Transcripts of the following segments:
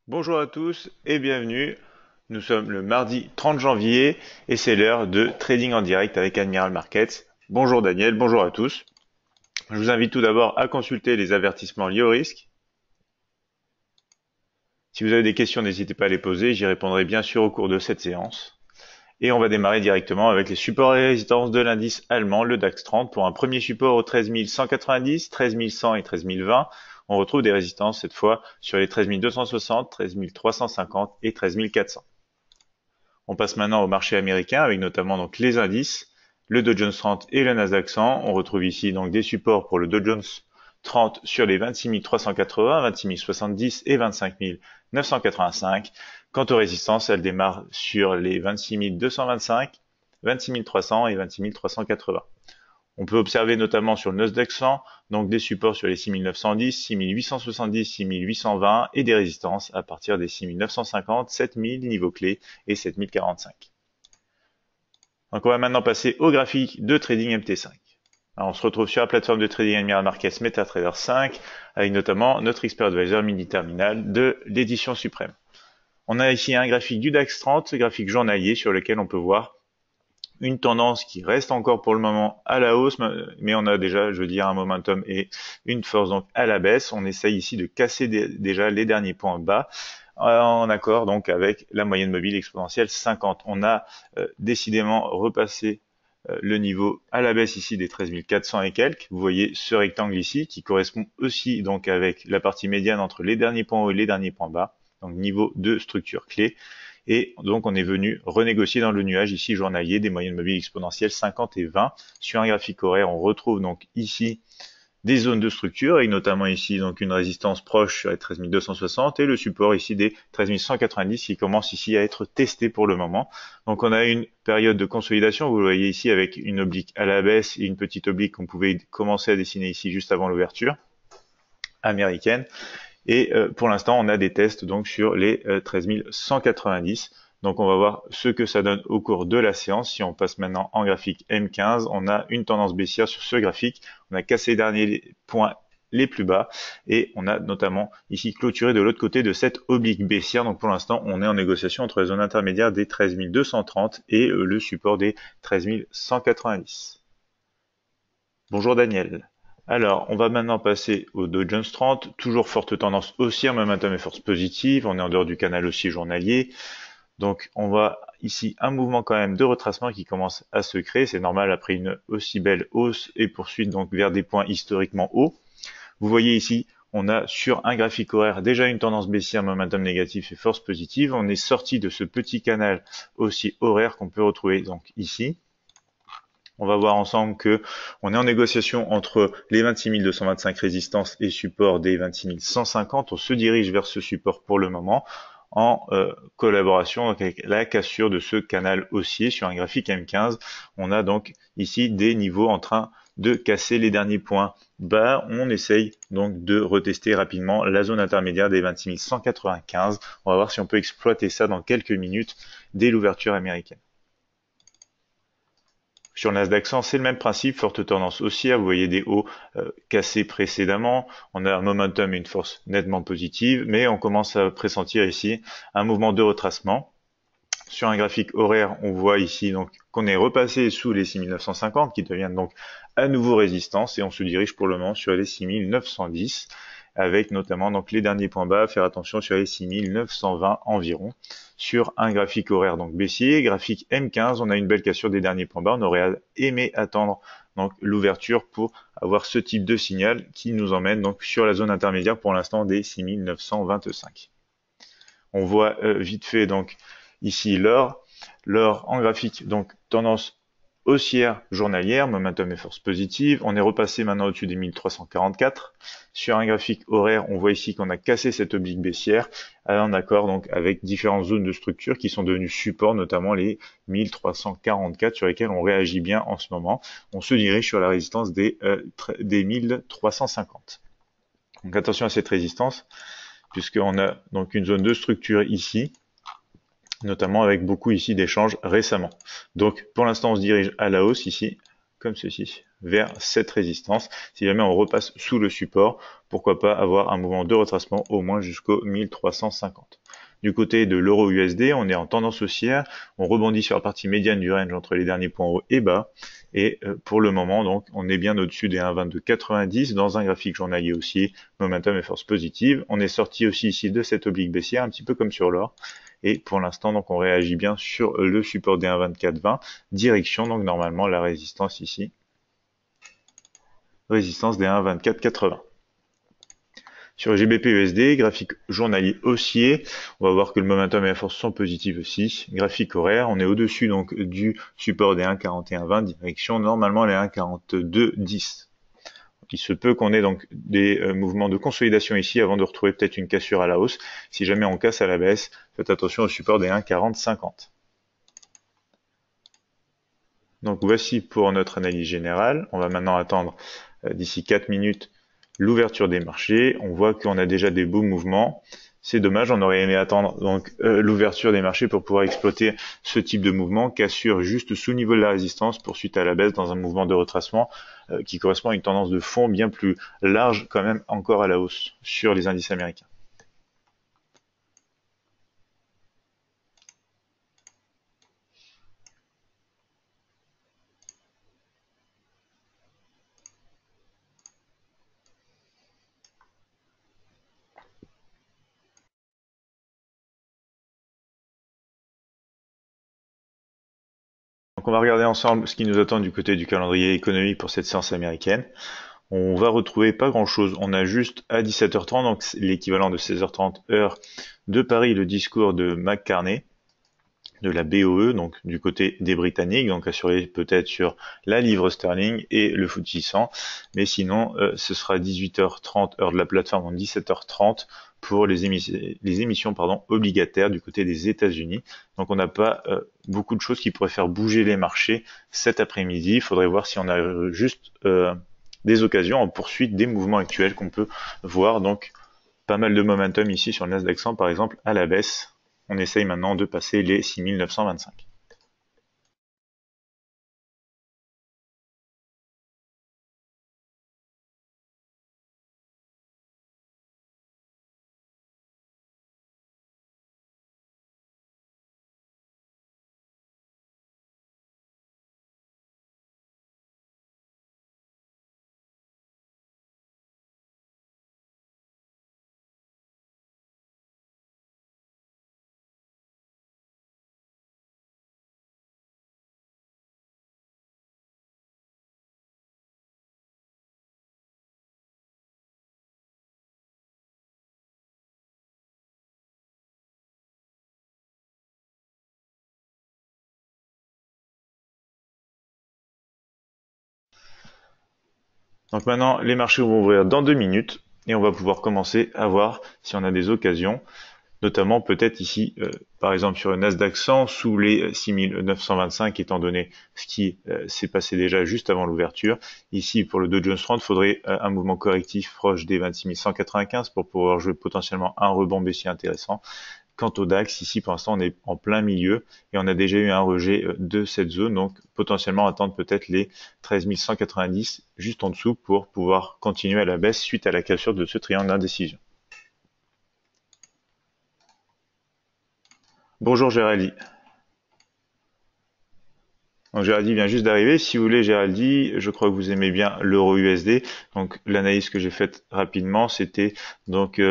Bonjour à tous et bienvenue. Nous sommes le mardi 30 janvier et c'est l'heure de trading en direct avec Admiral Markets. Bonjour Daniel, bonjour à tous. Je vous invite tout d'abord à consulter les avertissements liés au risque. Si vous avez des questions, n'hésitez pas à les poser, j'y répondrai bien sûr au cours de cette séance. Et on va démarrer directement avec les supports et résistances de l'indice allemand, le DAX 30, pour un premier support au 13 190, 13 100 et 13 020. On retrouve des résistances cette fois sur les 13 260, 13 350 et 13 400. On passe maintenant au marché américain avec notamment donc les indices, le Dow Jones 30 et le Nasdaq 100. On retrouve ici donc des supports pour le Dow Jones 30 sur les 26 380, 26 070 et 25 985. Quant aux résistances, elles démarrent sur les 26 225, 26 300 et 26 380. On peut observer notamment sur le Nasdaq 100, donc des supports sur les 6910, 6870, 6820 et des résistances à partir des 6950, 7000 niveaux clés et 7045. Donc on va maintenant passer au graphique de trading MT5. Alors on se retrouve sur la plateforme de trading Admiral Markets MetaTrader 5 avec notamment notre Expert Advisor mini terminal de l'édition suprême. On a ici un graphique du DAX 30, graphique journalier sur lequel on peut voir une tendance qui reste encore pour le moment à la hausse, mais on a déjà, je veux dire, un momentum et une force donc à la baisse. On essaye ici de casser déjà les derniers points bas en accord donc avec la moyenne mobile exponentielle 50. On a décidément repassé le niveau à la baisse ici des 13 400 et quelques. Vous voyez ce rectangle ici qui correspond aussi donc avec la partie médiane entre les derniers points hauts et les derniers points bas, donc niveau de structure clé. Et donc on est venu renégocier dans le nuage ici journalier des moyennes mobiles exponentielles 50 et 20. Sur un graphique horaire, on retrouve donc ici des zones de structure, et notamment ici donc une résistance proche sur les 13 260 et le support ici des 13 190 qui commence ici à être testé pour le moment. Donc on a une période de consolidation, vous le voyez ici avec une oblique à la baisse et une petite oblique qu'on pouvait commencer à dessiner ici juste avant l'ouverture américaine. Et pour l'instant, on a des tests donc sur les 13 190. Donc on va voir ce que ça donne au cours de la séance. Si on passe maintenant en graphique M15, on a une tendance baissière sur ce graphique. On a cassé les derniers points les plus bas et on a notamment ici clôturé de l'autre côté de cette oblique baissière. Donc pour l'instant, on est en négociation entre la zone intermédiaire des 13 230 et le support des 13 190. Bonjour Daniel. Alors, on va maintenant passer au Dow Jones 30, toujours forte tendance haussière, momentum et force positive, on est en dehors du canal haussier journalier, donc on voit ici un mouvement quand même de retracement qui commence à se créer, c'est normal après une aussi belle hausse et poursuite donc vers des points historiquement hauts. Vous voyez ici, on a sur un graphique horaire déjà une tendance baissière, momentum négatif et force positive, on est sorti de ce petit canal haussier horaire qu'on peut retrouver donc ici. On va voir ensemble que on est en négociation entre les 26 225 résistances et support des 26 150. On se dirige vers ce support pour le moment en collaboration avec la cassure de ce canal haussier sur un graphique M15. On a donc ici des niveaux en train de casser les derniers points bas. On essaye donc de retester rapidement la zone intermédiaire des 26 195. On va voir si on peut exploiter ça dans quelques minutes dès l'ouverture américaine. Sur le Nasdaq 100, c'est le même principe, forte tendance haussière, vous voyez des hauts cassés précédemment, on a un momentum et une force nettement positive, mais on commence à pressentir ici un mouvement de retracement. Sur un graphique horaire, on voit ici donc qu'on est repassé sous les 6950 qui deviennent donc à nouveau résistance et on se dirige pour le moment sur les 6910 avec notamment donc les derniers points bas, faire attention sur les 6920 environ. Sur un graphique horaire donc baissier, graphique M15, on a une belle cassure des derniers points bas, on aurait aimé attendre donc l'ouverture pour avoir ce type de signal qui nous emmène donc sur la zone intermédiaire pour l'instant des 6925. On voit vite fait donc ici l'or en graphique donc tendance haussière journalière, momentum et force positive. On est repassé maintenant au-dessus des 1344. Sur un graphique horaire, on voit ici qu'on a cassé cette oblique baissière en accord donc avec différentes zones de structure qui sont devenues support, notamment les 1344 sur lesquelles on réagit bien en ce moment. On se dirige sur la résistance des 1350. Donc attention à cette résistance puisqu'on a donc une zone de structure ici, notamment avec beaucoup ici d'échanges récemment. Donc pour l'instant on se dirige à la hausse ici, comme ceci, vers cette résistance. Si jamais on repasse sous le support, pourquoi pas avoir un mouvement de retracement au moins jusqu'au 1350. Du côté de l'euro USD, on est en tendance haussière, on rebondit sur la partie médiane du range entre les derniers points haut et bas, et pour le moment, donc, on est bien au-dessus des 1,2290 dans un graphique journalier haussier, momentum et force positive. On est sorti aussi ici de cette oblique baissière, un petit peu comme sur l'or, et pour l'instant, donc, on réagit bien sur le support des 1,2420, direction, donc, normalement, la résistance ici, résistance des 1,2480. Sur le GBP USD, graphique journalier haussier, on va voir que le momentum et la force sont positifs aussi. Graphique horaire, on est au-dessus donc du support des 1,4120, direction normalement les 1,4210. Il se peut qu'on ait donc des mouvements de consolidation ici avant de retrouver peut-être une cassure à la hausse. Si jamais on casse à la baisse, faites attention au support des 1,4050. Donc voici pour notre analyse générale. On va maintenant attendre d'ici 4 minutes l'ouverture des marchés. On voit qu'on a déjà des beaux mouvements. C'est dommage, on aurait aimé attendre donc l'ouverture des marchés pour pouvoir exploiter ce type de mouvement, cassure juste sous le niveau de la résistance, poursuite à la baisse dans un mouvement de retracement qui correspond à une tendance de fond bien plus large quand même encore à la hausse sur les indices américains. Donc on va regarder ensemble ce qui nous attend du côté du calendrier économique pour cette séance américaine. On va retrouver pas grand chose. On a juste à 17h30, donc l'équivalent de 16h30 heure de Paris, le discours de McCartney, de la BOE, donc du côté des Britanniques, donc assuré peut-être sur la livre sterling et le FTSE 100, mais sinon ce sera 18h30 heure de la plateforme, donc 17h30 pour les émissions obligataires du côté des États-Unis. Donc on n'a pas beaucoup de choses qui pourraient faire bouger les marchés cet après-midi. Il faudrait voir si on a juste des occasions en poursuite des mouvements actuels qu'on peut voir. Donc pas mal de momentum ici sur le Nasdaq 100 par exemple à la baisse. On essaye maintenant de passer les 6925. Donc maintenant, les marchés vont ouvrir dans 2 minutes et on va pouvoir commencer à voir si on a des occasions, notamment peut-être ici, par exemple sur le Nasdaq 100 sous les 6925 étant donné ce qui s'est passé déjà juste avant l'ouverture. Ici pour le Dow Jones 30, il faudrait un mouvement correctif proche des 26 195 pour pouvoir jouer potentiellement un rebond baissier intéressant. Quant au DAX, ici pour l'instant on est en plein milieu et on a déjà eu un rejet de cette zone, donc potentiellement attendre peut-être les 13 190 juste en dessous pour pouvoir continuer à la baisse suite à la cassure de ce triangle d'indécision. Bonjour Géraldine. Donc Géraldine vient juste d'arriver. Si vous voulez Géraldine, je crois que vous aimez bien l'euro USD. Donc l'analyse que j'ai faite rapidement, c'était donc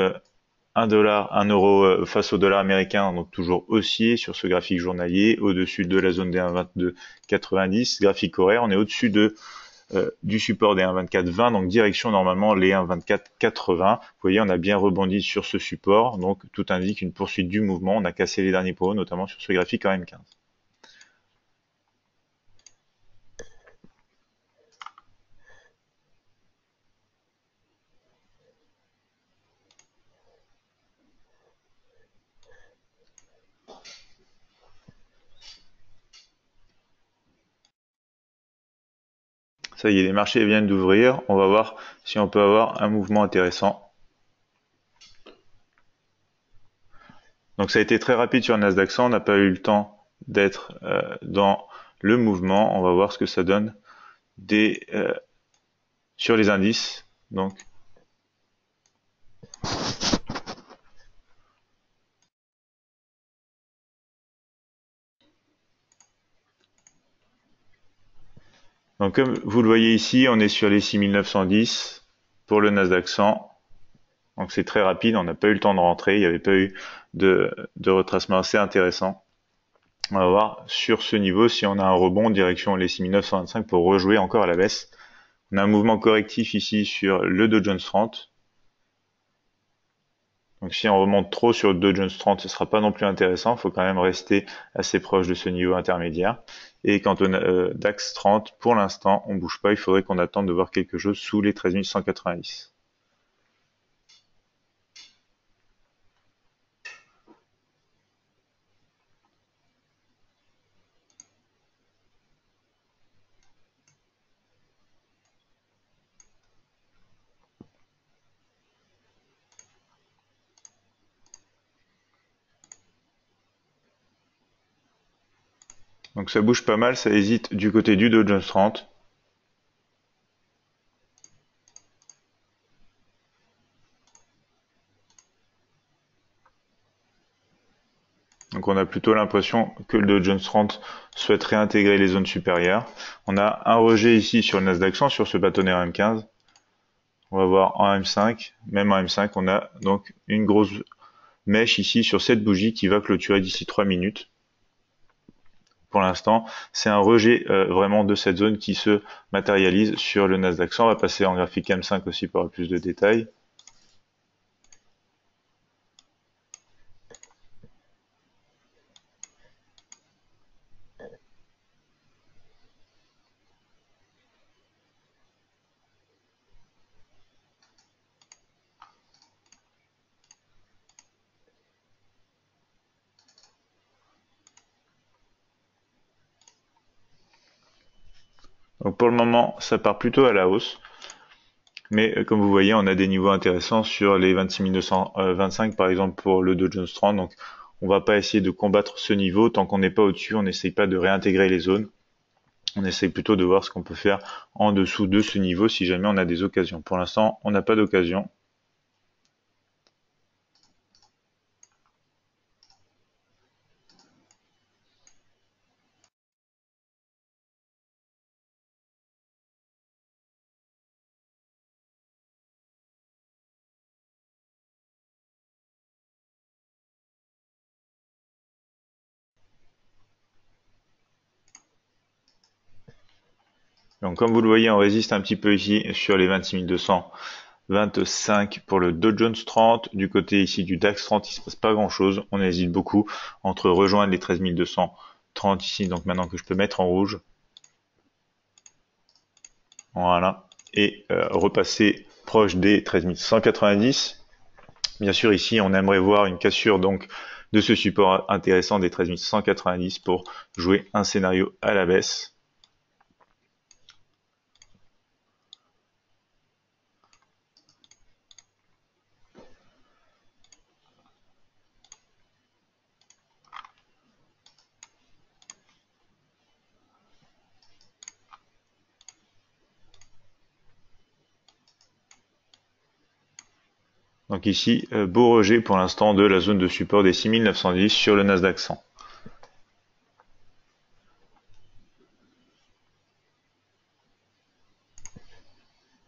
1 dollar, 1 euro face au dollar américain, donc toujours haussier sur ce graphique journalier, au-dessus de la zone des 1,2290. Graphique horaire, on est au-dessus du support des 1,2420, donc direction normalement les 1,2480. Vous voyez, on a bien rebondi sur ce support, donc tout indique une poursuite du mouvement. On a cassé les derniers points hauts, notamment sur ce graphique en M15. Ça y est, les marchés viennent d'ouvrir. On va voir si on peut avoir un mouvement intéressant. Donc ça a été très rapide sur le Nasdaq 100. On n'a pas eu le temps d'être dans le mouvement. On va voir ce que ça donne sur les indices. Donc comme vous le voyez ici, on est sur les 6910 pour le Nasdaq 100. Donc c'est très rapide, on n'a pas eu le temps de rentrer, il n'y avait pas eu de retracement assez intéressant. On va voir sur ce niveau si on a un rebond direction les 6925 pour rejouer encore à la baisse. On a un mouvement correctif ici sur le Dow Jones 30. Donc si on remonte trop sur le Dow Jones 30, ce sera pas non plus intéressant. Il faut quand même rester assez proche de ce niveau intermédiaire. Et quant au DAX 30, pour l'instant, on bouge pas. Il faudrait qu'on attende de voir quelque chose sous les 13 190. Donc ça bouge pas mal, ça hésite du côté du Dow Jones 30. Donc on a plutôt l'impression que le Dow Jones 30 souhaite réintégrer les zones supérieures. On a un rejet ici sur le Nasdaq 100, sur ce bâtonnet en M15. On va voir en M5, même en M5, on a donc une grosse mèche ici sur cette bougie qui va clôturer d'ici 3 minutes. Pour l'instant, c'est un rejet vraiment de cette zone qui se matérialise sur le Nasdaq 100. On va passer en graphique M5 aussi pour avoir plus de détails. Donc pour le moment, ça part plutôt à la hausse. Mais comme vous voyez, on a des niveaux intéressants sur les 26 225 par exemple pour le Dow Jones 30. Donc on va pas essayer de combattre ce niveau. Tant qu'on n'est pas au-dessus, on n'essaye pas de réintégrer les zones. On essaye plutôt de voir ce qu'on peut faire en dessous de ce niveau si jamais on a des occasions. Pour l'instant, on n'a pas d'occasion. Donc comme vous le voyez, on résiste un petit peu ici sur les 26 225 pour le Dow Jones 30. Du côté ici du DAX 30, il se passe pas grand chose. On hésite beaucoup entre rejoindre les 13 230 ici, donc maintenant que je peux mettre en rouge. Voilà. Et repasser proche des 13 190. Bien sûr, ici, on aimerait voir une cassure donc de ce support intéressant des 13 190 pour jouer un scénario à la baisse. Donc ici, beau rejet pour l'instant de la zone de support des 6910 sur le Nasdaq 100.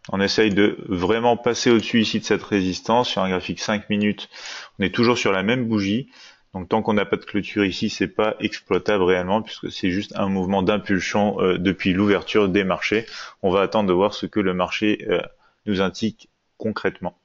On essaye de vraiment passer au-dessus ici de cette résistance. Sur un graphique 5 minutes, on est toujours sur la même bougie. Donc tant qu'on n'a pas de clôture ici, c'est pas exploitable réellement puisque c'est juste un mouvement d'impulsion depuis l'ouverture des marchés. On va attendre de voir ce que le marché nous indique concrètement.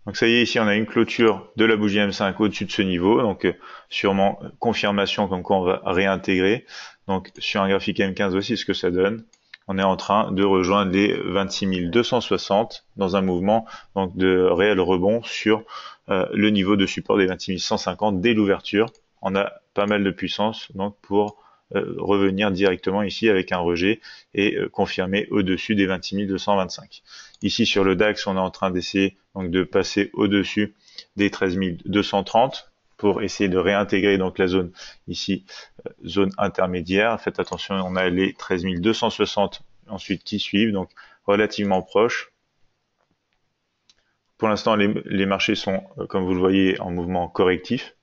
Donc ça y est, ici on a une clôture de la bougie M5 au-dessus de ce niveau, donc sûrement confirmation comme quoi on va réintégrer. donc sur un graphique M15 aussi ce que ça donne. On est en train de rejoindre les 26 260 dans un mouvement donc de réel rebond sur le niveau de support des 26 150 dès l'ouverture. On a pas mal de puissance donc pour revenir directement ici avec un rejet et confirmer au-dessus des 26 225. Ici sur le DAX, on est en train d'essayer donc de passer au-dessus des 13 230 pour essayer de réintégrer donc la zone ici, zone intermédiaire. Faites attention, on a les 13 260 ensuite qui suivent, donc relativement proches. Pour l'instant, les marchés sont, comme vous le voyez, en mouvement correctif.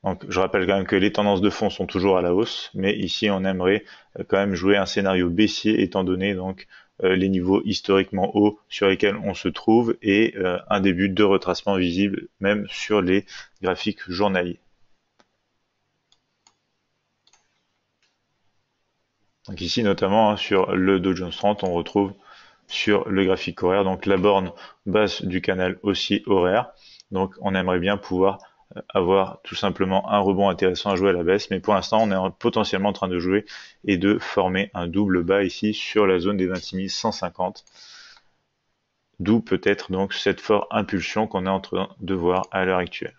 Donc, je rappelle quand même que les tendances de fond sont toujours à la hausse, mais ici, on aimerait quand même jouer un scénario baissier, étant donné donc les niveaux historiquement hauts sur lesquels on se trouve et un début de retracement visible même sur les graphiques journaliers. Donc ici, notamment sur le Dow Jones 30, on retrouve sur le graphique horaire, donc la borne basse du canal haussier horaire. Donc on aimerait bien pouvoir avoir tout simplement un rebond intéressant à jouer à la baisse, mais pour l'instant on est potentiellement en train de jouer et de former un double bas ici sur la zone des 26 150, d'où peut-être donc cette forte impulsion qu'on est en train de voir à l'heure actuelle.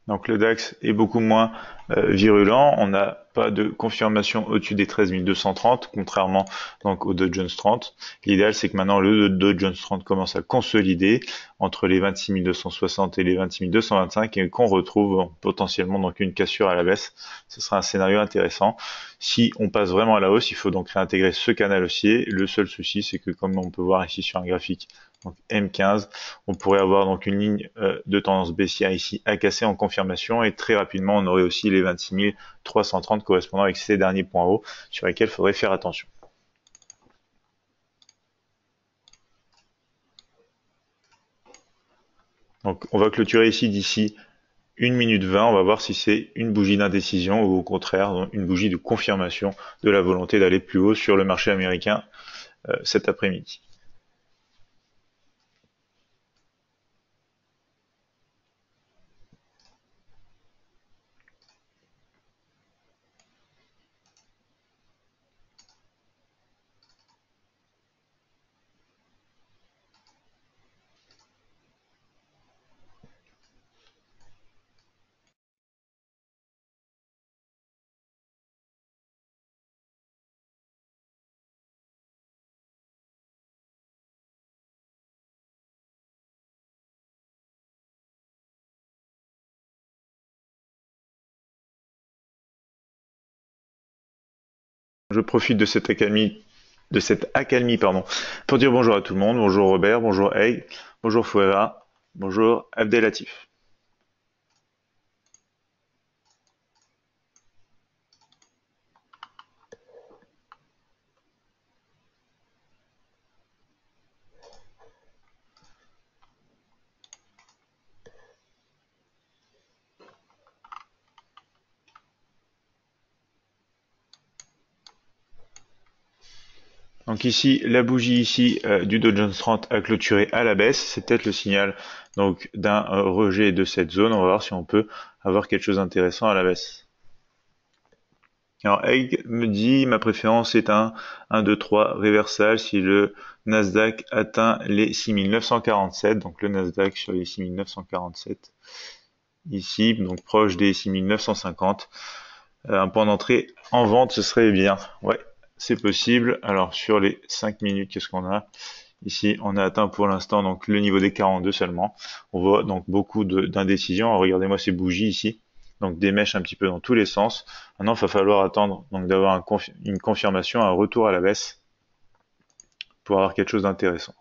Donc le DAX est beaucoup moins virulent, on n'a pas de confirmation au-dessus des 13 230, contrairement donc au Dow Jones 30. L'idéal c'est que maintenant le Dow Jones 30 commence à consolider entre les 26 260 et les 26 225 et qu'on retrouve potentiellement donc une cassure à la baisse. Ce sera un scénario intéressant. Si on passe vraiment à la hausse, il faut donc réintégrer ce canal haussier. Le seul souci c'est que comme on peut voir ici sur un graphique donc M15, on pourrait avoir donc une ligne de tendance baissière ici à casser en confirmation et très rapidement on aurait aussi les 26 330 correspondant avec ces derniers points hauts sur lesquels il faudrait faire attention. Donc on va clôturer ici d'ici 1 minute 20, on va voir si c'est une bougie d'indécision ou au contraire une bougie de confirmation de la volonté d'aller plus haut sur le marché américain cet après-midi. Je profite de cette accalmie, pour dire bonjour à tout le monde. Bonjour Robert, bonjour Hey, bonjour Fouera, bonjour Abdelatif. Donc ici, la bougie ici du Dow Jones 30 a clôturé à la baisse. C'est peut-être le signal donc d'un rejet de cette zone. On va voir si on peut avoir quelque chose d'intéressant à la baisse. Alors Egg me dit ma préférence est un 1, 2, 3 réversal si le Nasdaq atteint les 6947, donc le Nasdaq sur les 6947 ici, donc proche des 6950. Un point d'entrée en vente, ce serait bien. Ouais, c'est possible. Alors sur les 5 minutes, qu'est-ce qu'on a? Ici, on a atteint pour l'instant donc le niveau des 42 seulement. On voit donc beaucoup d'indécision. Regardez-moi ces bougies ici. Donc des mèches un petit peu dans tous les sens. Maintenant, il va falloir attendre donc d'avoir une confirmation, un retour à la baisse pour avoir quelque chose d'intéressant.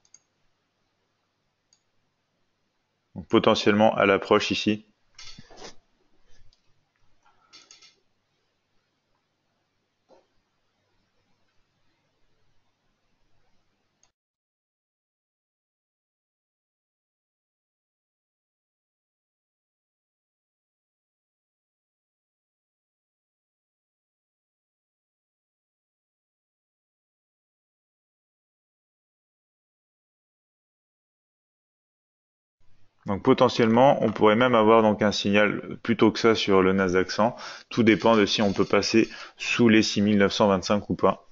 Donc potentiellement à l'approche ici. Donc potentiellement, on pourrait même avoir donc un signal plus tôt que ça sur le Nasdaq 100. Tout dépend de si on peut passer sous les 6925 ou pas.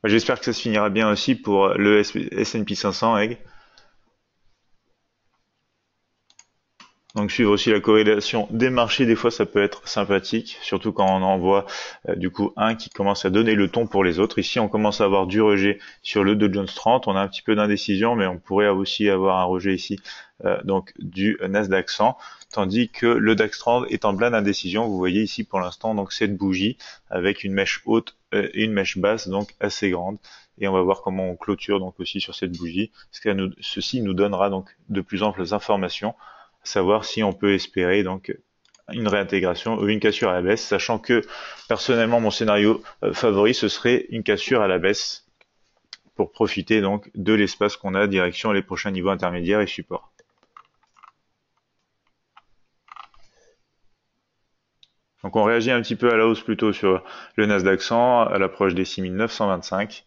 J'espère que ça se finira bien aussi pour le S&P 500, Egg. Donc suivre aussi la corrélation des marchés, des fois ça peut être sympathique, surtout quand on en voit du coup un qui commence à donner le ton pour les autres. Ici on commence à avoir du rejet sur le Dow Jones 30, on a un petit peu d'indécision, mais on pourrait aussi avoir un rejet ici donc du Nasdaq 100, tandis que le DAX 30 est en pleine indécision. Vous voyez ici pour l'instant donc cette bougie avec une mèche haute et une mèche basse donc assez grande. Et on va voir comment on clôture donc aussi sur cette bougie. Ceci nous donnera donc de plus amples informations, savoir si on peut espérer donc une réintégration ou une cassure à la baisse, sachant que personnellement mon scénario favori ce serait une cassure à la baisse pour profiter donc de l'espace qu'on a direction les prochains niveaux intermédiaires et supports. Donc on réagit un petit peu à la hausse plutôt sur le Nasdaq 100 à l'approche des 6925.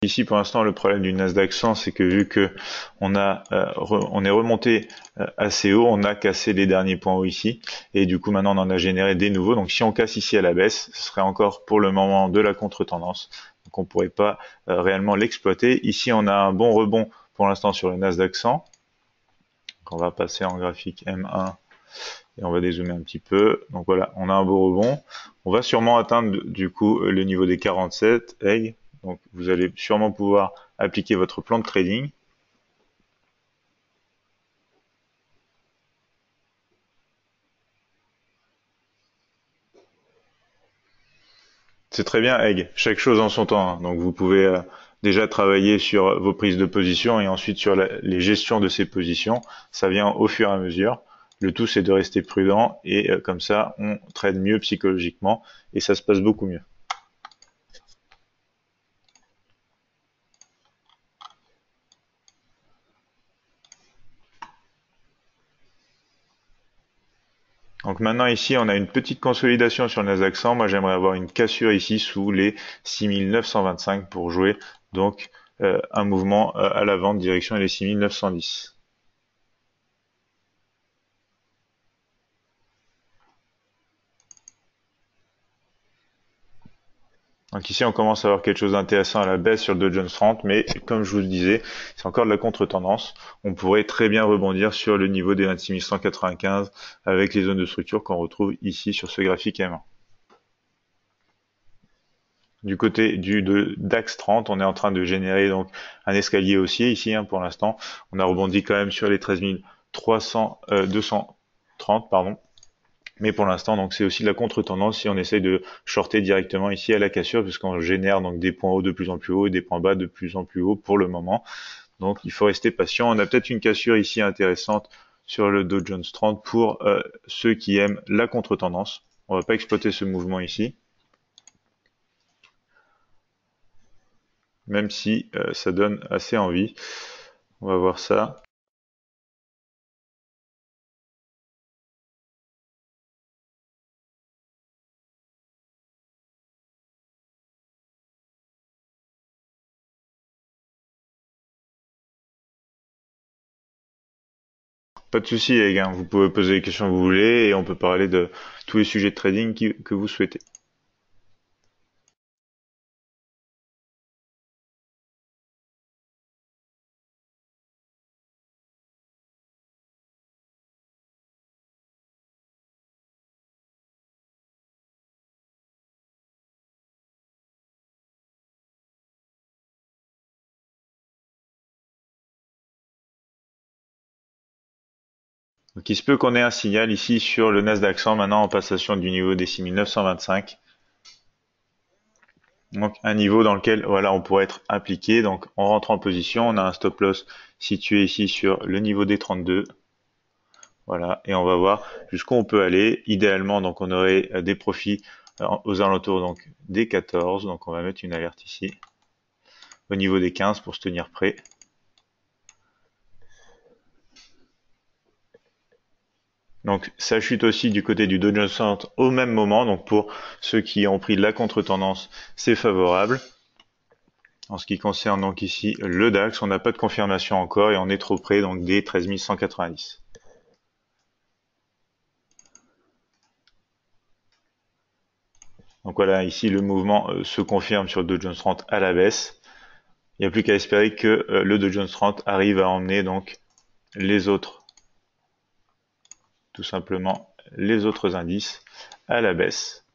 Ici, pour l'instant, le problème du Nasdaq 100, c'est que vu que on est remonté assez haut, on a cassé les derniers points hauts ici, et du coup maintenant on en a généré des nouveaux. Donc si on casse ici à la baisse, ce serait encore pour le moment de la contre-tendance. Donc on pourrait pas réellement l'exploiter. Ici, on a un bon rebond pour l'instant sur le Nasdaq 100. Donc on va passer en graphique M1 et on va dézoomer un petit peu. Donc voilà, on a un beau rebond. On va sûrement atteindre du coup le niveau des 47 eggs. Donc vous allez sûrement pouvoir appliquer votre plan de trading. C'est très bien, Egg. Chaque chose en son temps, hein. Donc vous pouvez déjà travailler sur vos prises de position et ensuite sur les gestions de ces positions. Ça vient au fur et à mesure. Le tout, c'est de rester prudent et comme ça, on trade mieux psychologiquement et ça se passe beaucoup mieux. Donc maintenant ici, on a une petite consolidation sur le Nasdaq 100. Moi, j'aimerais avoir une cassure ici sous les 6925 pour jouer donc un mouvement à la vente direction les 6910. Donc ici, on commence à avoir quelque chose d'intéressant à la baisse sur le Dow Jones 30, mais comme je vous le disais, c'est encore de la contre-tendance. On pourrait très bien rebondir sur le niveau des 26 195 avec les zones de structure qu'on retrouve ici sur ce graphique M1. Du côté de DAX 30, on est en train de générer donc un escalier haussier ici pour l'instant. On a rebondi quand même sur les 13 230, pardon. Mais pour l'instant, donc c'est aussi de la contre-tendance si on essaye de shorter directement ici à la cassure, puisqu'on génère donc des points hauts de plus en plus hauts et des points bas de plus en plus hauts pour le moment. Donc il faut rester patient. On a peut-être une cassure ici intéressante sur le Dow Jones 30 pour ceux qui aiment la contre-tendance. On va pas exploiter ce mouvement ici. même si ça donne assez envie. On va voir ça. Pas de souci, les gars. Vous pouvez poser les questions que vous voulez et on peut parler de tous les sujets de trading que vous souhaitez. Donc il se peut qu'on ait un signal ici sur le Nasdaq 100 maintenant en passation du niveau des 6925. Donc un niveau dans lequel voilà on pourrait être appliqué. Donc on rentre en position, on a un stop loss situé ici sur le niveau des 32. Voilà, et on va voir jusqu'où on peut aller. Idéalement, donc on aurait des profits aux alentours donc des 14. Donc on va mettre une alerte ici au niveau des 15 pour se tenir prêt. Donc ça chute aussi du côté du Dow Jones au même moment. Donc pour ceux qui ont pris la contre-tendance, c'est favorable. En ce qui concerne donc ici le DAX, on n'a pas de confirmation encore et on est trop près donc des 13 190. Donc voilà, ici le mouvement se confirme sur le Dow Jones 30 à la baisse. Il n'y a plus qu'à espérer que le Dow Jones 30 arrive à emmener donc les autres, tout simplement les autres indices à la baisse.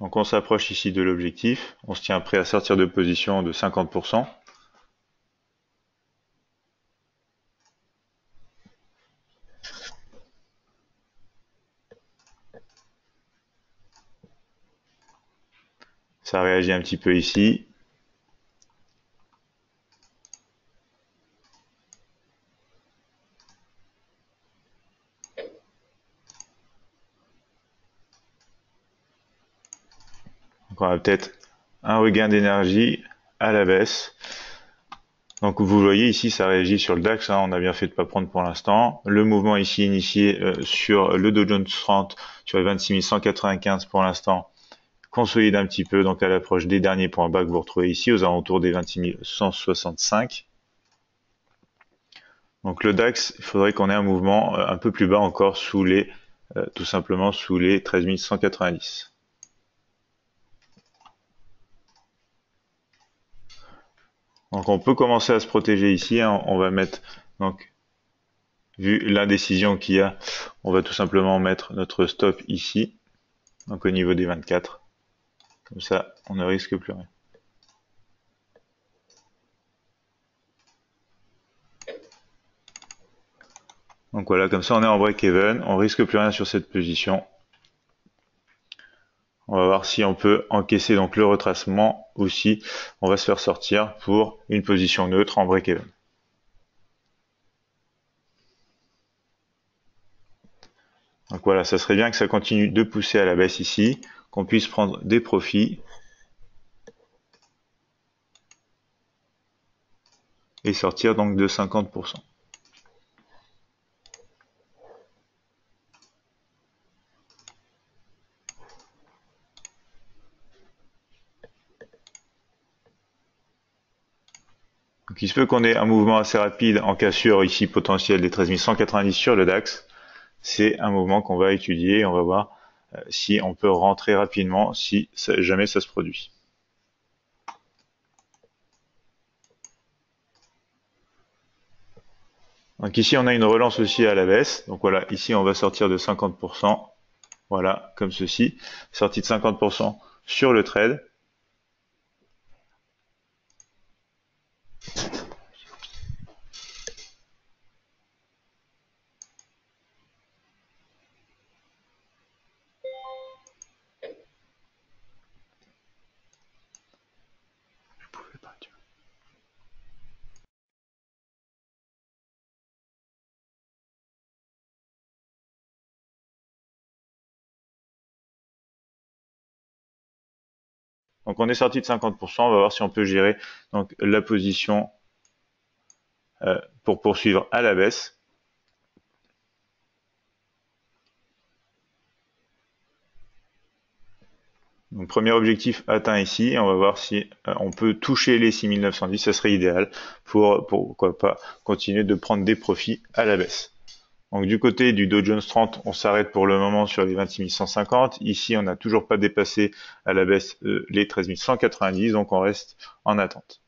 Donc on s'approche ici de l'objectif, on se tient prêt à sortir de position de 50%. Ça réagit un petit peu ici. Donc on a peut-être un regain d'énergie à la baisse. Donc vous voyez ici, ça réagit sur le DAX, hein, on a bien fait de pas prendre pour l'instant. Le mouvement ici initié sur le Dow Jones 30, sur les 26 195 pour l'instant, consolide un petit peu, donc à l'approche des derniers points bas que vous retrouvez ici, aux alentours des 26 165. Donc le DAX, il faudrait qu'on ait un mouvement un peu plus bas encore sous les, tout simplement sous les 13 190. Donc on peut commencer à se protéger ici, hein. On va mettre, donc vu l'indécision qu'il y a, on va tout simplement mettre notre stop ici, donc au niveau des 24. Comme ça, on ne risque plus rien. Donc voilà, comme ça on est en break-even, on risque plus rien sur cette position. On va voir si on peut encaisser donc le retracement ou si on va se faire sortir pour une position neutre en break-even. Donc voilà, ça serait bien que ça continue de pousser à la baisse ici, qu'on puisse prendre des profits et sortir donc de 50%. Donc il se peut qu'on ait un mouvement assez rapide en cassure ici potentiel des 13 190 sur le DAX. C'est un mouvement qu'on va étudier, on va voir si on peut rentrer rapidement si jamais ça se produit. Donc ici on a une relance aussi à la baisse. Donc voilà, ici on va sortir de 50%. Voilà, comme ceci. Sortie de 50% sur le trade. Je pouvais pas, tu vois. Donc on est sorti de 50%, on va voir si on peut gérer donc la position pour poursuivre à la baisse. Donc premier objectif atteint ici, on va voir si on peut toucher les 6910, ça serait idéal pour pourquoi pas continuer de prendre des profits à la baisse. Donc du côté du Dow Jones 30, on s'arrête pour le moment sur les 26 150. Ici, on n'a toujours pas dépassé à la baisse les 13 190, donc on reste en attente.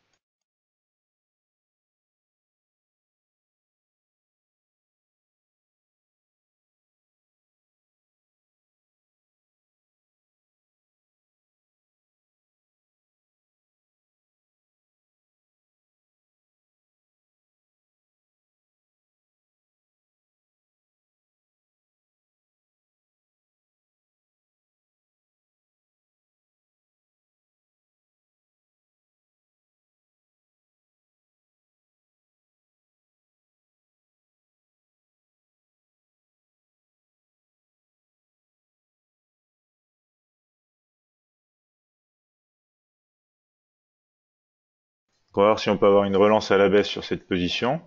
Pour voir si on peut avoir une relance à la baisse sur cette position.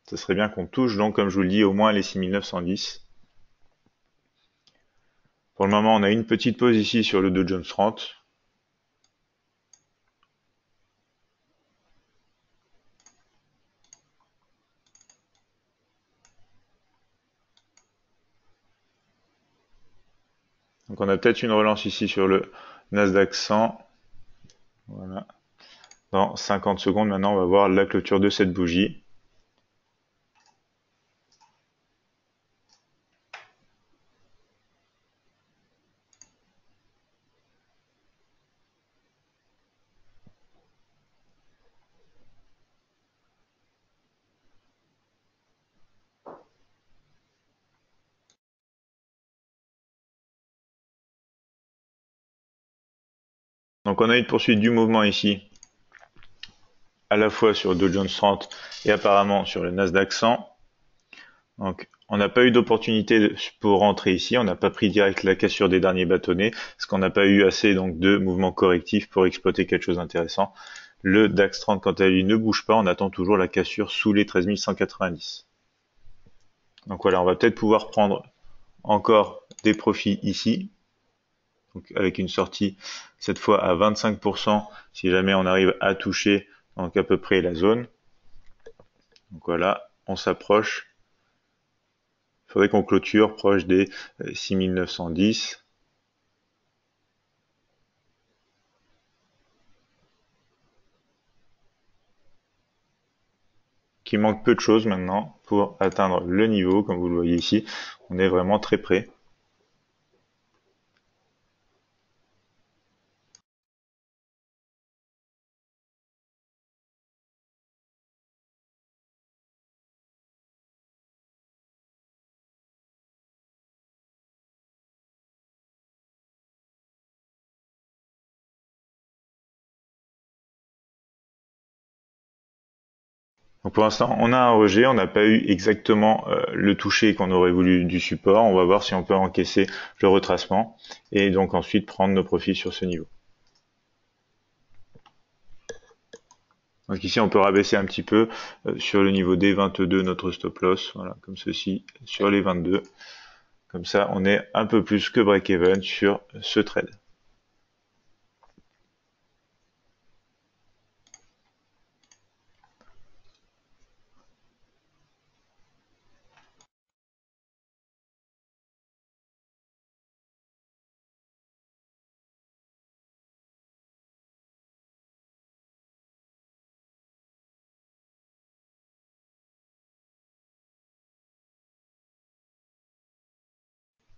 Ça serait bien qu'on touche donc, comme je vous le dis, au moins les 6910. Pour le moment, on a une petite pause ici sur le Dow Jones 30. Donc on a peut-être une relance ici sur le Nasdaq 100. Voilà. Dans 50 secondes, maintenant, on va voir la clôture de cette bougie. Donc on a une poursuite du mouvement ici, à la fois sur le Dow Jones 30 et apparemment sur le Nasdaq 100. Donc on n'a pas eu d'opportunité pour rentrer ici, on n'a pas pris direct la cassure des derniers bâtonnets, parce qu'on n'a pas eu assez donc de mouvements correctifs pour exploiter quelque chose d'intéressant. Le DAX 30 quant à lui ne bouge pas, on attend toujours la cassure sous les 13 190. Donc voilà, on va peut-être pouvoir prendre encore des profits ici, donc avec une sortie cette fois à 25% si jamais on arrive à toucher donc à peu près la zone. Donc voilà, on s'approche. Il faudrait qu'on clôture proche des 6910. Qui manque peu de choses maintenant pour atteindre le niveau, comme vous le voyez ici. On est vraiment très près. Donc pour l'instant, on a un rejet, on n'a pas eu exactement le toucher qu'on aurait voulu du support. On va voir si on peut encaisser le retracement et donc ensuite prendre nos profits sur ce niveau. Donc ici, on peut rabaisser un petit peu sur le niveau des 22 notre stop loss, voilà, comme ceci, sur les 22. Comme ça, on est un peu plus que break-even sur ce trade.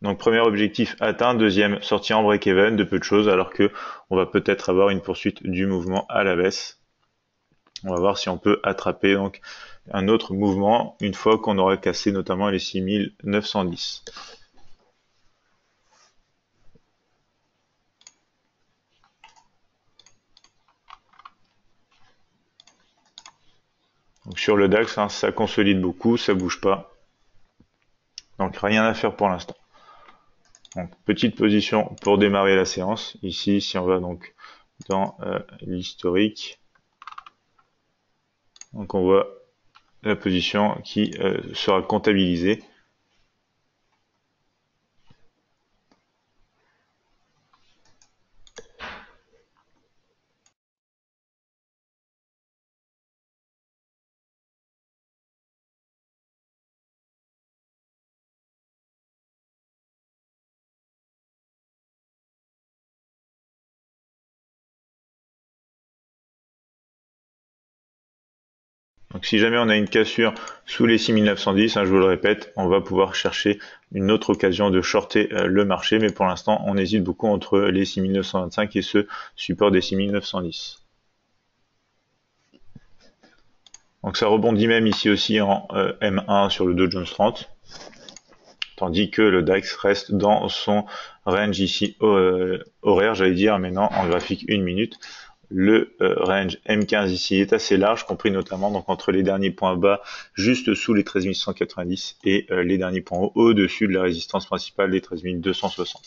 Donc premier objectif atteint, deuxième sortie en break-even de peu de choses, alors que on va peut-être avoir une poursuite du mouvement à la baisse. On va voir si on peut attraper donc un autre mouvement une fois qu'on aura cassé notamment les 6910. Donc sur le DAX, hein, ça consolide beaucoup, ça bouge pas. Donc rien à faire pour l'instant. Donc petite position pour démarrer la séance. Ici, si on va donc dans l'historique. Donc on voit la position qui sera comptabilisée. Donc si jamais on a une cassure sous les 6910, je vous le répète, on va pouvoir chercher une autre occasion de shorter le marché, mais pour l'instant on hésite beaucoup entre les 6925 et ce support des 6910. Donc ça rebondit même ici aussi en M1 sur le Dow Jones 30, tandis que le DAX reste dans son range ici horaire, j'allais dire, maintenant en graphique 1 minute. Le range M15 ici est assez large, compris notamment donc entre les derniers points bas juste sous les 13 190 et les derniers points hauts au-dessus de la résistance principale des 13 260.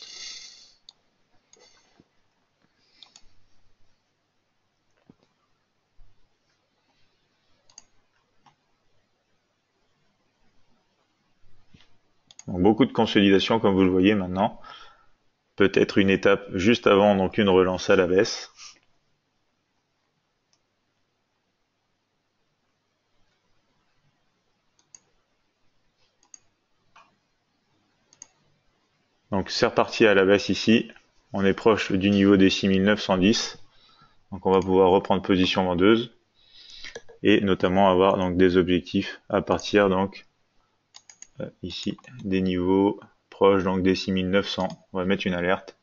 Donc, beaucoup de consolidation comme vous le voyez maintenant. Peut-être une étape juste avant donc une relance à la baisse. Donc c'est reparti à la baisse ici. On est proche du niveau des 6910. Donc on va pouvoir reprendre position vendeuse et notamment avoir donc des objectifs à partir donc ici des niveaux proches donc des 6900. On va mettre une alerte.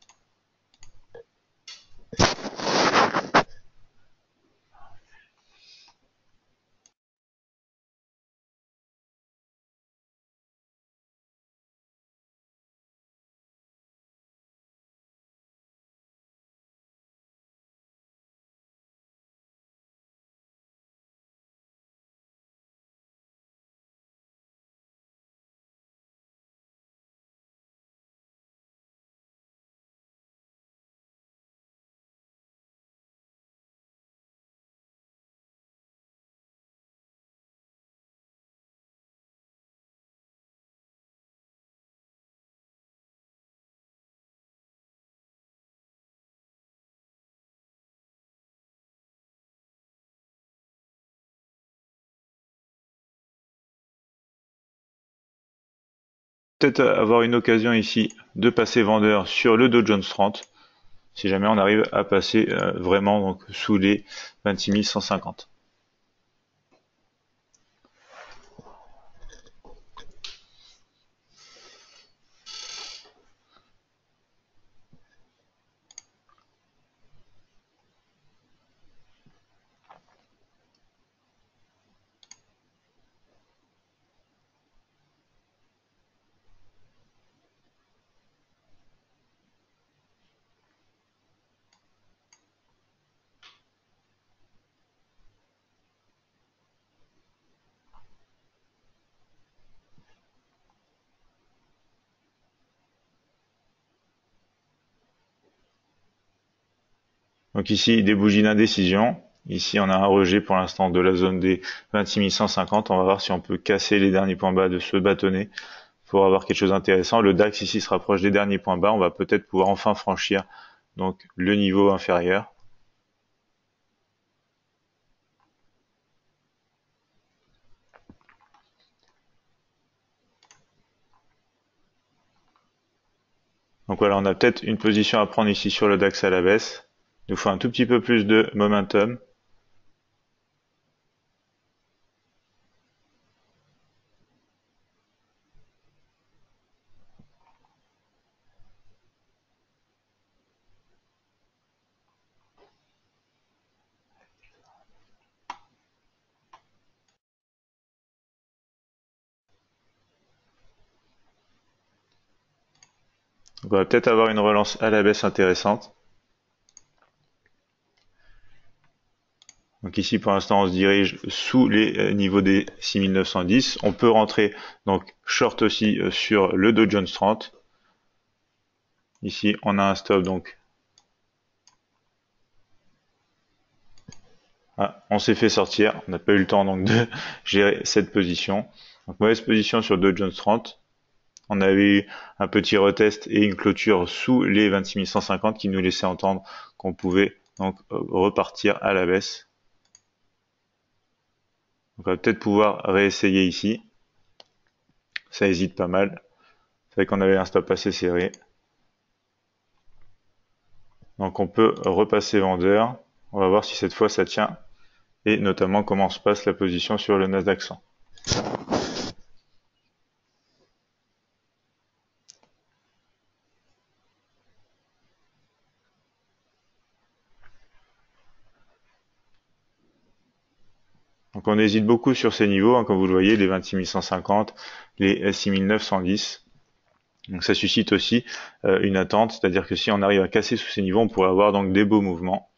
Peut-être avoir une occasion ici de passer vendeur sur le Dow Jones 30 si jamais on arrive à passer vraiment donc sous les 26 150. Donc ici, des bougies d'indécision. Ici, on a un rejet pour l'instant de la zone des 26 150. On va voir si on peut casser les derniers points bas de ce bâtonnet pour avoir quelque chose d'intéressant. Le DAX ici se rapproche des derniers points bas. On va peut-être pouvoir enfin franchir donc le niveau inférieur. Donc voilà, on a peut-être une position à prendre ici sur le DAX à la baisse. Il nous faut un tout petit peu plus de momentum. Donc on va peut-être avoir une relance à la baisse intéressante. Donc ici pour l'instant on se dirige sous les niveaux des 6910. On peut rentrer donc short aussi sur le Dow Jones 30. Ici on a un stop donc Ah, on s'est fait sortir, on n'a pas eu le temps donc de gérer cette position. Donc mauvaise position sur Dow Jones 30. On avait eu un petit retest et une clôture sous les 26 150 qui nous laissait entendre qu'on pouvait donc repartir à la baisse. Donc on va peut-être pouvoir réessayer ici. Ça hésite pas mal. C'est vrai qu'on avait un stop assez serré. Donc on peut repasser vendeur. On va voir si cette fois ça tient. Et notamment comment se passe la position sur le Nasdaq 100. Donc on hésite beaucoup sur ces niveaux, comme vous le voyez, les 26 150, les 6 910. Donc ça suscite aussi une attente, c'est-à-dire que si on arrive à casser sous ces niveaux, on pourrait avoir donc des beaux mouvements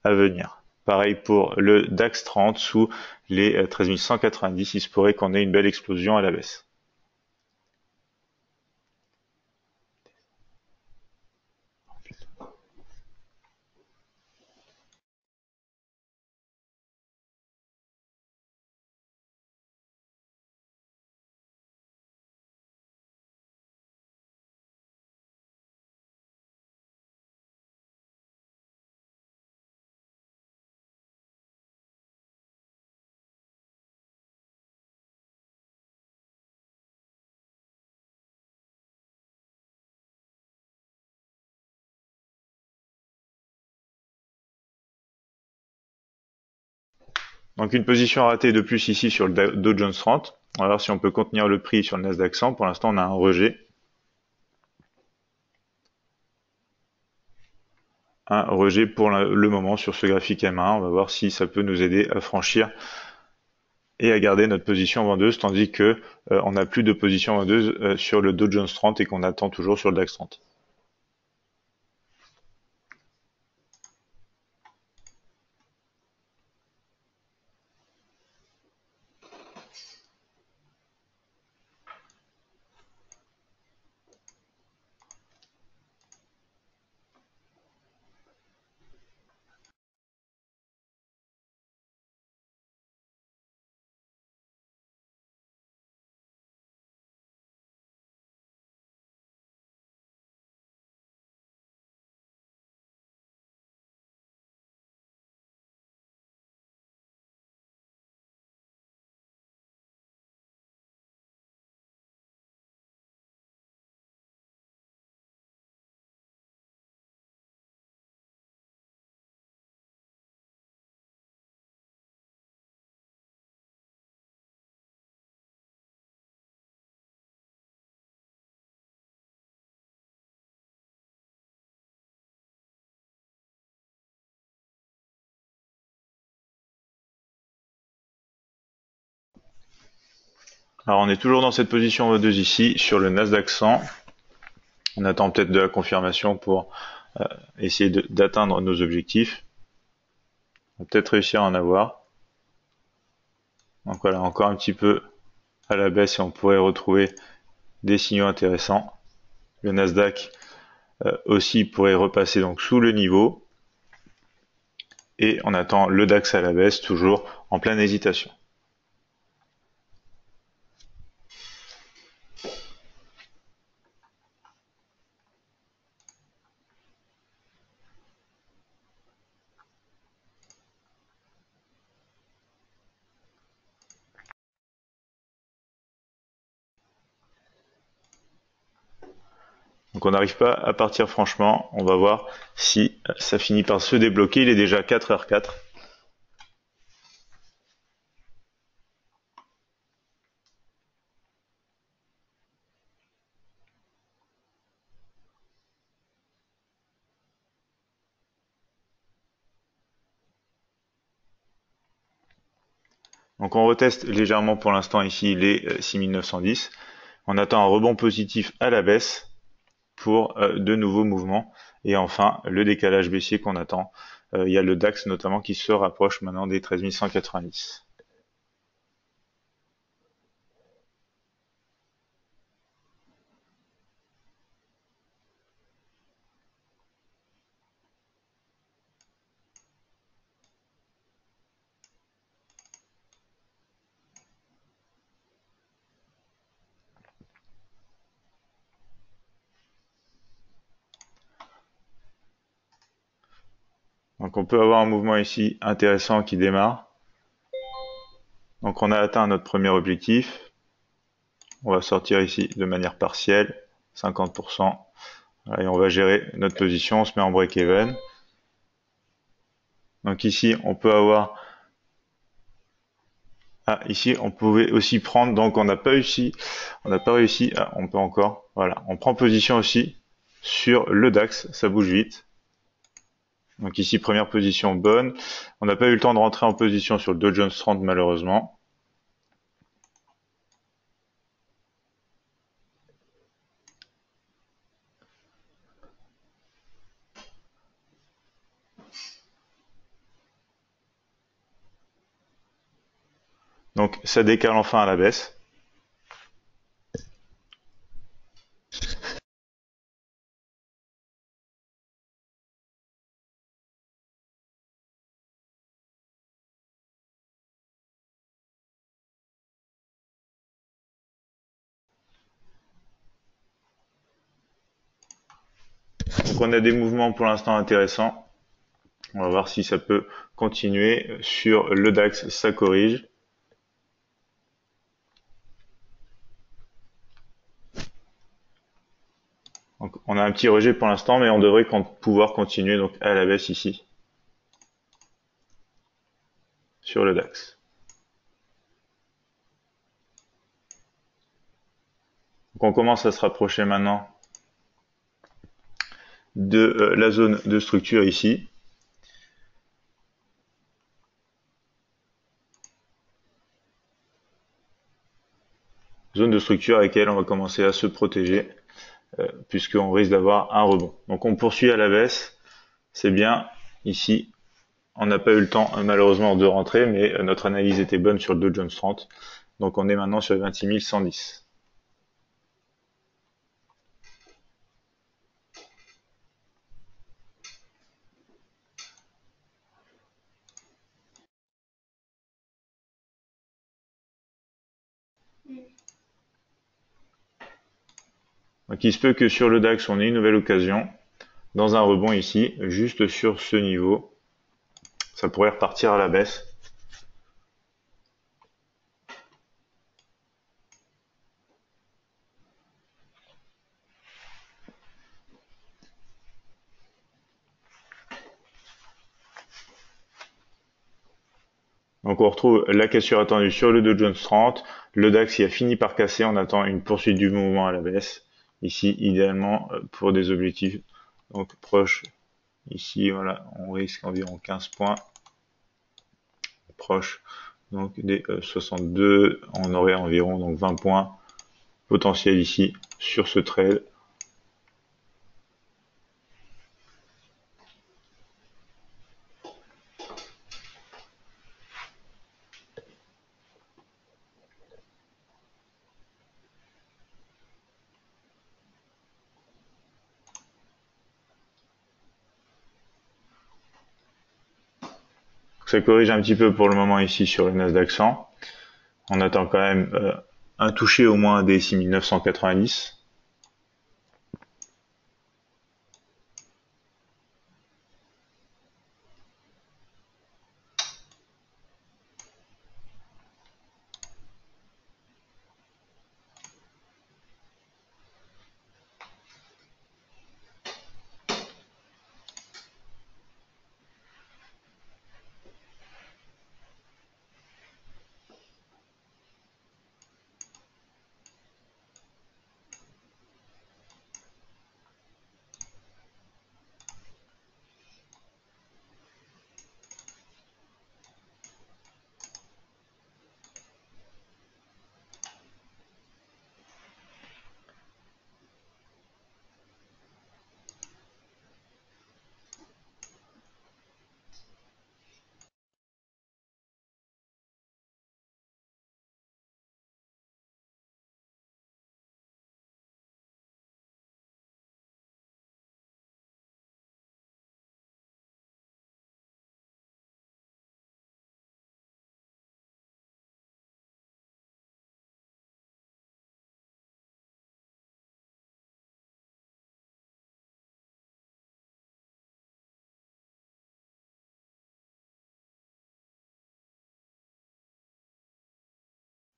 à venir. Pareil pour le DAX 30 sous les 13 190, il se pourrait qu'on ait une belle explosion à la baisse. Donc une position ratée de plus ici sur le Dow Jones 30. On va voir si on peut contenir le prix sur le Nasdaq 100. Pour l'instant, on a un rejet. Un rejet pour le moment sur ce graphique M1. On va voir si ça peut nous aider à franchir et à garder notre position vendeuse, tandis que on n'a plus de position vendeuse sur le Dow Jones 30 et qu'on attend toujours sur le DAX 30. Alors on est toujours dans cette position vendeuse ici sur le Nasdaq 100. On attend peut-être de la confirmation pour essayer d'atteindre nos objectifs. On va peut-être réussir à en avoir. Donc voilà, encore un petit peu à la baisse et on pourrait retrouver des signaux intéressants. Le Nasdaq aussi pourrait repasser donc sous le niveau. Et on attend le DAX à la baisse, toujours en pleine hésitation. Donc on n'arrive pas à partir franchement. On va voir si ça finit par se débloquer. Il est déjà 4h04. Donc on reteste légèrement pour l'instant ici les 6910. On attend un rebond positif à la baisse pour de nouveaux mouvements. Et enfin, le décalage baissier qu'on attend. Il y a le DAX notamment qui se rapproche maintenant des 13 190. Donc on peut avoir un mouvement ici intéressant qui démarre. Donc on a atteint notre premier objectif. On va sortir ici de manière partielle, 50%. Et on va gérer notre position, on se met en break-even. Donc ici, on peut avoir... Ah, ici, on pouvait aussi prendre, donc on n'a pas réussi, on peut encore, voilà, on prend position aussi sur le DAX, ça bouge vite. Donc ici, première position bonne. On n'a pas eu le temps de rentrer en position sur le Dow Jones 30 malheureusement. Donc ça décale enfin à la baisse. Donc on a des mouvements pour l'instant intéressants. On va voir si ça peut continuer. Sur le DAX, ça corrige. Donc on a un petit rejet pour l'instant, mais on devrait pouvoir continuer donc à la baisse ici sur le DAX. Donc on commence à se rapprocher maintenant de la zone de structure ici. Zone de structure avec laquelle on va commencer à se protéger puisqu'on risque d'avoir un rebond. Donc on poursuit à la baisse, c'est bien. Ici, on n'a pas eu le temps malheureusement de rentrer, mais notre analyse était bonne sur le Dow Jones 30. Donc on est maintenant sur 26 110. Donc il se peut que sur le DAX, on ait une nouvelle occasion dans un rebond ici, juste sur ce niveau. Ça pourrait repartir à la baisse. Donc on retrouve la cassure attendue sur le Dow Jones 30. Le DAX il a fini par casser, on attend une poursuite du mouvement à la baisse. Ici, idéalement, pour des objectifs donc proches. Ici, voilà, on risque environ 15 points. Proche donc des 62, on aurait environ donc 20 points potentiels ici sur ce trade. Ça corrige un petit peu pour le moment ici sur le Nasdaq 100. On attend quand même un toucher au moins des 6990.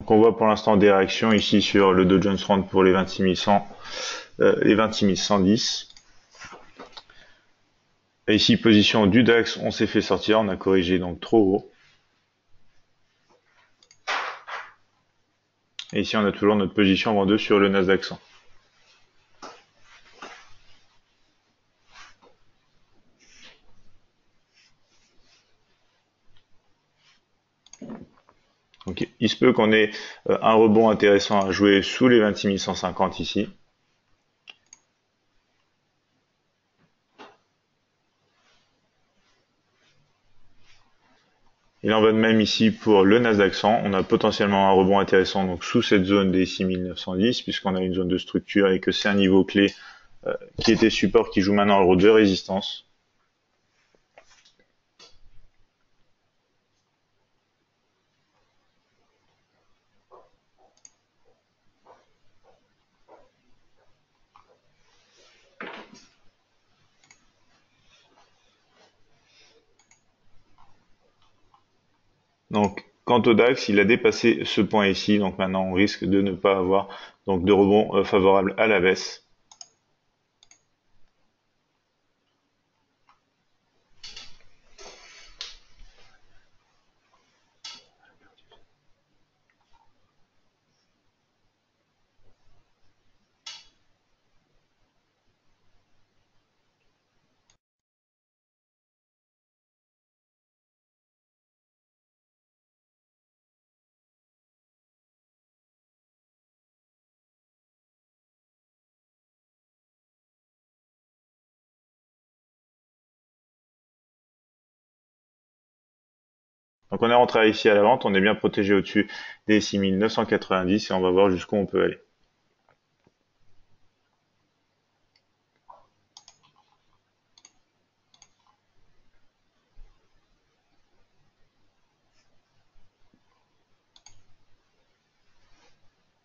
Donc on voit pour l'instant des réactions ici sur le Dow Jones 30 pour les 26 100 et 26 110. Et ici, position du DAX, on s'est fait sortir, on a corrigé donc trop haut. Et ici, on a toujours notre position vendeuse sur le Nasdaq 100. Donc, il se peut qu'on ait un rebond intéressant à jouer sous les 26 150 ici. Il en va de même ici pour le Nasdaq 100. On a potentiellement un rebond intéressant donc sous cette zone des 6910 puisqu'on a une zone de structure et que c'est un niveau clé qui était support qui joue maintenant le rôle de résistance. Donc, quant au DAX, il a dépassé ce point ici, donc maintenant on risque de ne pas avoir donc de rebond favorable à la baisse. Donc on est rentré ici à la vente, on est bien protégé au-dessus des 6990 et on va voir jusqu'où on peut aller.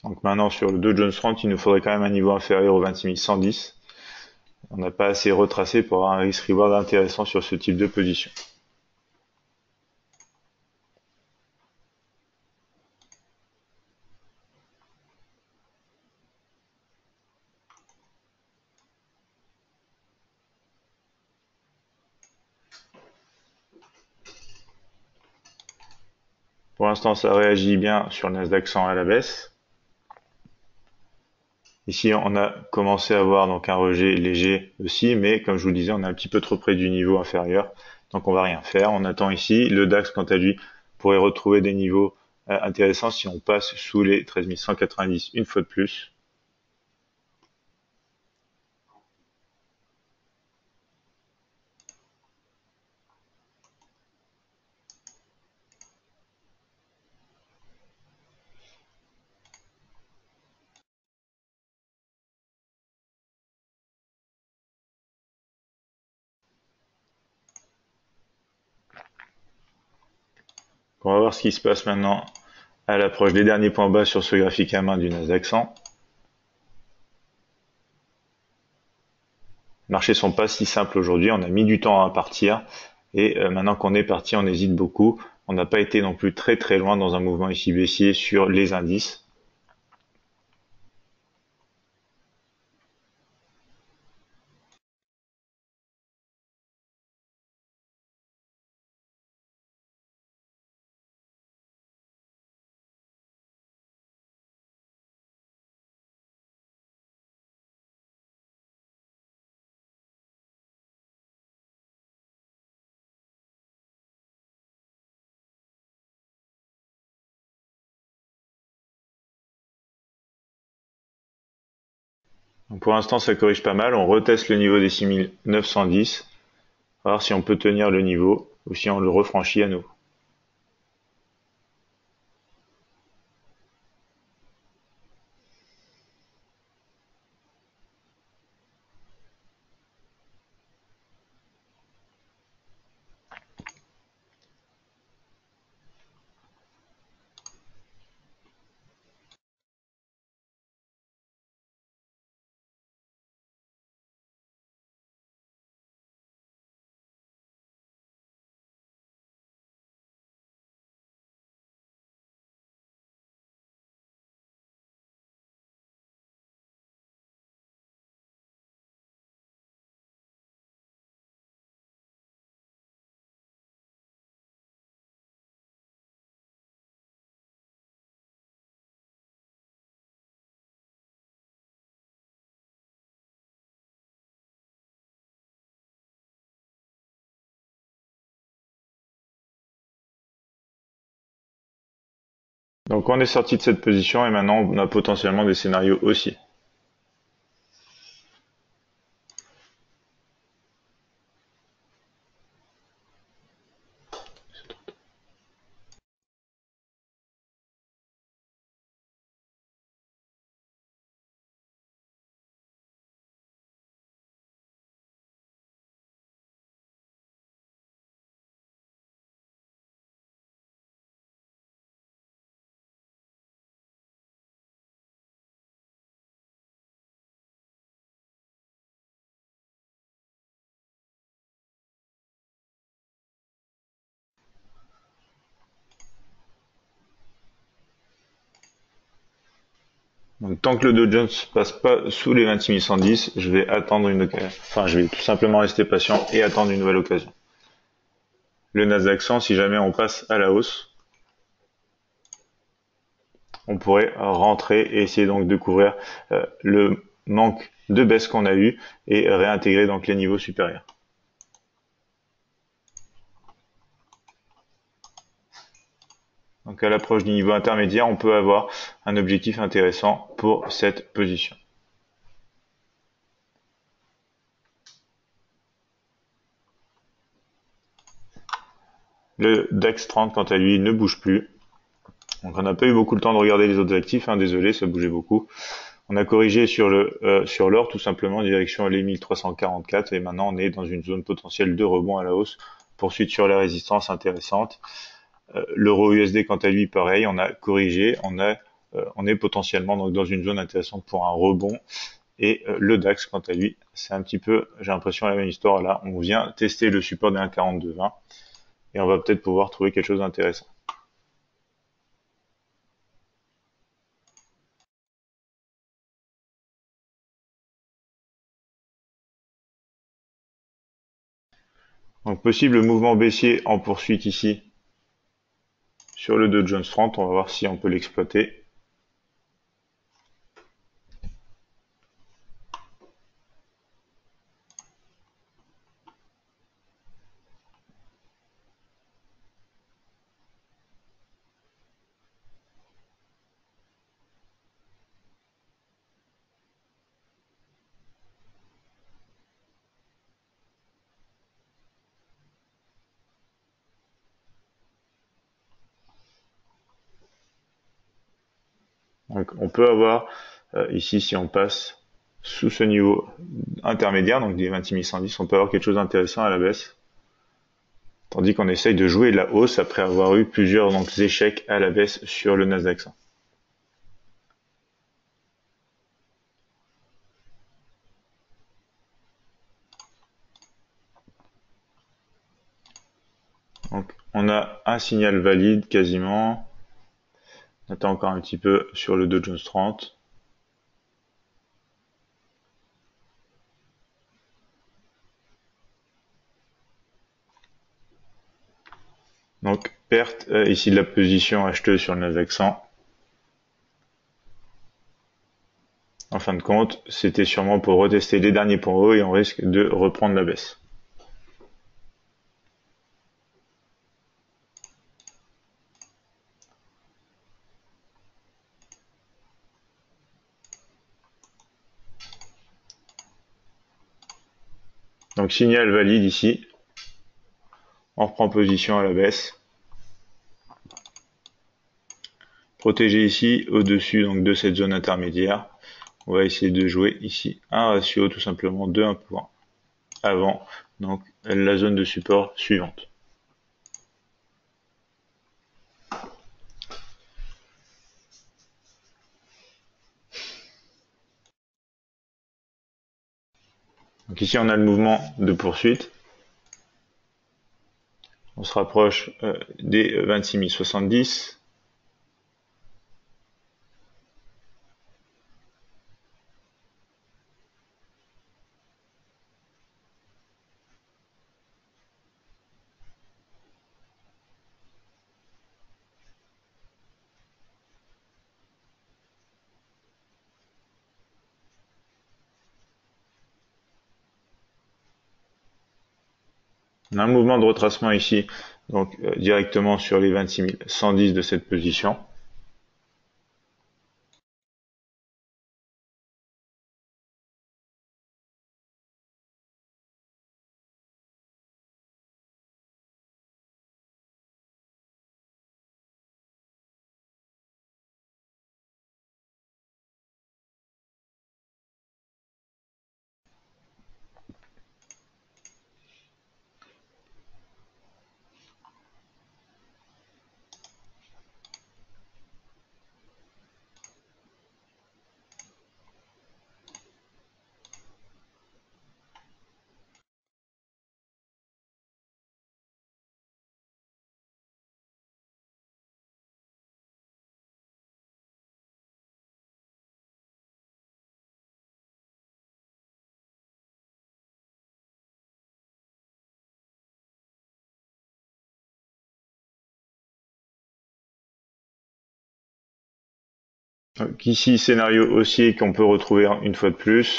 Donc maintenant sur le Dow Jones 30, il nous faudrait quand même un niveau inférieur au 26 110. On n'a pas assez retracé pour avoir un risk-reward intéressant sur ce type de position. Pour l'instant, ça réagit bien sur le Nasdaq 100 à la baisse. Ici, on a commencé à voir donc un rejet léger aussi, mais comme je vous le disais, on est un petit peu trop près du niveau inférieur, donc on va rien faire. On attend ici. Le DAX, quant à lui, pourrait retrouver des niveaux intéressants si on passe sous les 13 190 une fois de plus. On va voir ce qui se passe maintenant à l'approche des derniers points bas sur ce graphique à main du Nasdaq 100. Les marchés sont pas si simples aujourd'hui, on a mis du temps à partir et maintenant qu'on est parti, on hésite beaucoup. On n'a pas été non plus très très loin dans un mouvement ici baissier sur les indices. Donc pour l'instant, ça corrige pas mal. On reteste le niveau des 6910. Voir si on peut tenir le niveau ou si on le refranchit à nouveau. Donc on est sorti de cette position et maintenant on a potentiellement des scénarios haussiers. Donc tant que le Dow Jones passe pas sous les 26 110, je vais attendre je vais tout simplement rester patient et attendre une nouvelle occasion. Le Nasdaq 100, si jamais on passe à la hausse, on pourrait rentrer et essayer donc de couvrir le manque de baisse qu'on a eu et réintégrer donc les niveaux supérieurs. Donc à l'approche du niveau intermédiaire, on peut avoir un objectif intéressant pour cette position. Le DAX 30, quant à lui, ne bouge plus. Donc on n'a pas eu beaucoup le temps de regarder les autres actifs, hein, désolé, ça bougeait beaucoup. On a corrigé sur l'or tout simplement, direction les 1344 et maintenant on est dans une zone potentielle de rebond à la hausse. Poursuite sur la résistance intéressante. L'euro USD quant à lui pareil, on a corrigé, on est potentiellement donc dans une zone intéressante pour un rebond. Et le DAX quant à lui, c'est un petit peu, j'ai l'impression la même histoire là, on vient tester le support des 1,4220 et on va peut-être pouvoir trouver quelque chose d'intéressant. Donc possible mouvement baissier en poursuite ici sur le Dow Jones 30, on va voir si on peut l'exploiter. Donc on peut avoir ici, si on passe sous ce niveau intermédiaire, donc des 26 110, on peut avoir quelque chose d'intéressant à la baisse. Tandis qu'on essaye de jouer de la hausse après avoir eu plusieurs échecs à la baisse sur le Nasdaq 100. Donc on a un signal valide quasiment. On attend encore un petit peu sur le Dow Jones 30. Donc perte ici de la position acheteuse sur le Nasdaq 100. En fin de compte, c'était sûrement pour retester les derniers points hauts et on risque de reprendre la baisse. Donc signal valide ici. On reprend position à la baisse. Protégé ici au-dessus donc de cette zone intermédiaire. On va essayer de jouer ici un ratio tout simplement de 1 pour 1 avant donc la zone de support suivante. Donc ici on a le mouvement de poursuite. On se rapproche des 26 070. On a un mouvement de retracement ici, donc directement sur les 26 110 de cette position. Donc ici, scénario haussier qu'on peut retrouver une fois de plus.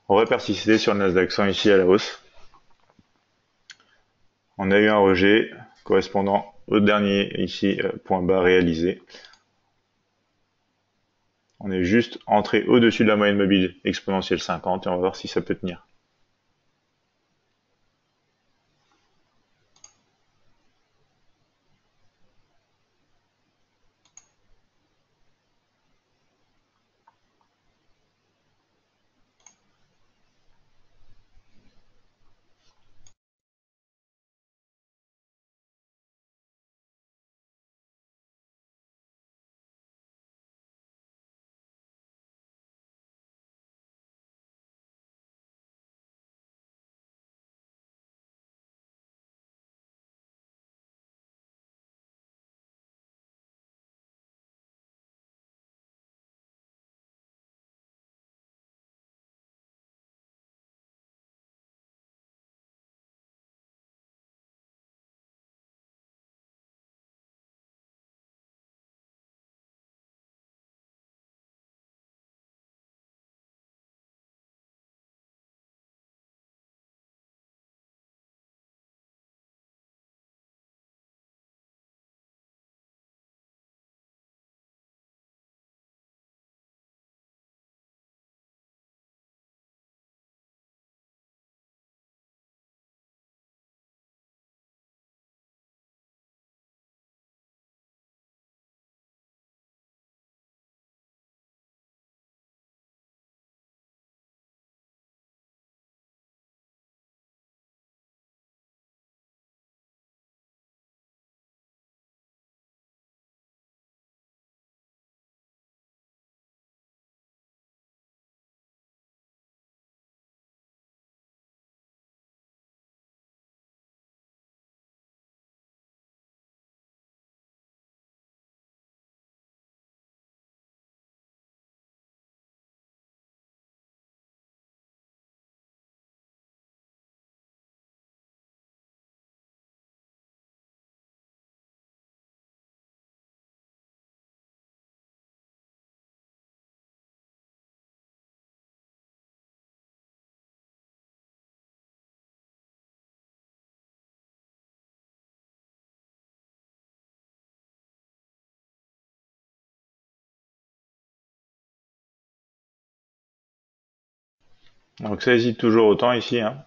On va persister sur le Nasdaq 100 ici à la hausse. On a eu un rejet correspondant au dernier ici point bas réalisé. On est juste entré au-dessus de la moyenne mobile exponentielle 50 et on va voir si ça peut tenir. Donc ça hésite toujours autant ici, hein,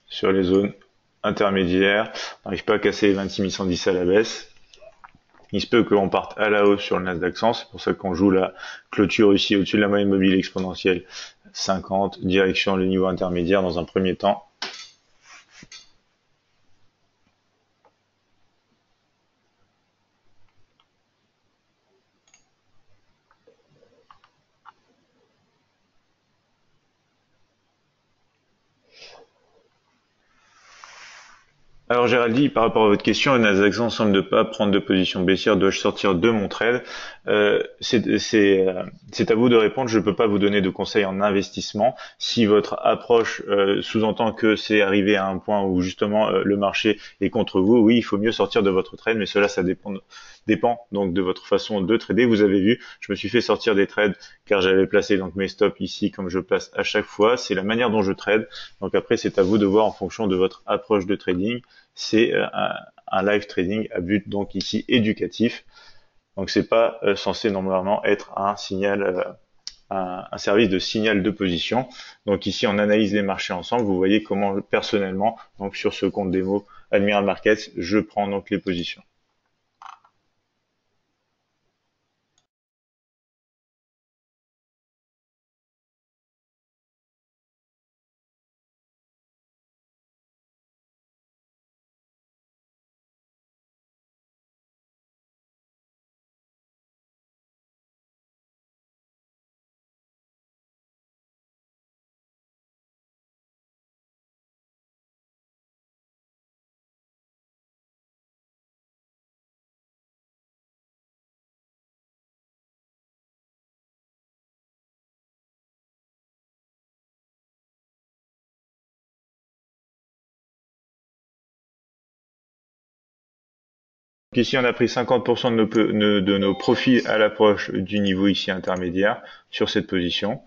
sur les zones intermédiaires. On n'arrive pas à casser les 26 110 à la baisse. Il se peut qu'on parte à la hausse sur le Nasdaq 100, c'est pour ça qu'on joue la clôture ici au-dessus de la moyenne mobile exponentielle 50, direction le niveau intermédiaire dans un premier temps. Alors Géraldine, par rapport à votre question, le Nasdaq 100 semble ne pas prendre de position baissière. Dois-je sortir de mon trade? C'est à vous de répondre. Je ne peux pas vous donner de conseils en investissement. Si votre approche sous-entend que c'est arrivé à un point où justement le marché est contre vous, oui, il faut mieux sortir de votre trade, mais cela, ça dépend donc de votre façon de trader. Vous avez vu, je me suis fait sortir des trades car j'avais placé donc mes stops ici comme je place à chaque fois. C'est la manière dont je trade. Donc après, c'est à vous de voir en fonction de votre approche de trading. C'est un live trading à but donc ici éducatif. Donc c'est pas censé normalement être un signal, un service de signal de position. Donc ici on analyse les marchés ensemble. Vous voyez comment personnellement, donc sur ce compte démo Admiral Markets, je prends donc les positions. Ici, on a pris 50% de nos profits à l'approche du niveau ici intermédiaire sur cette position.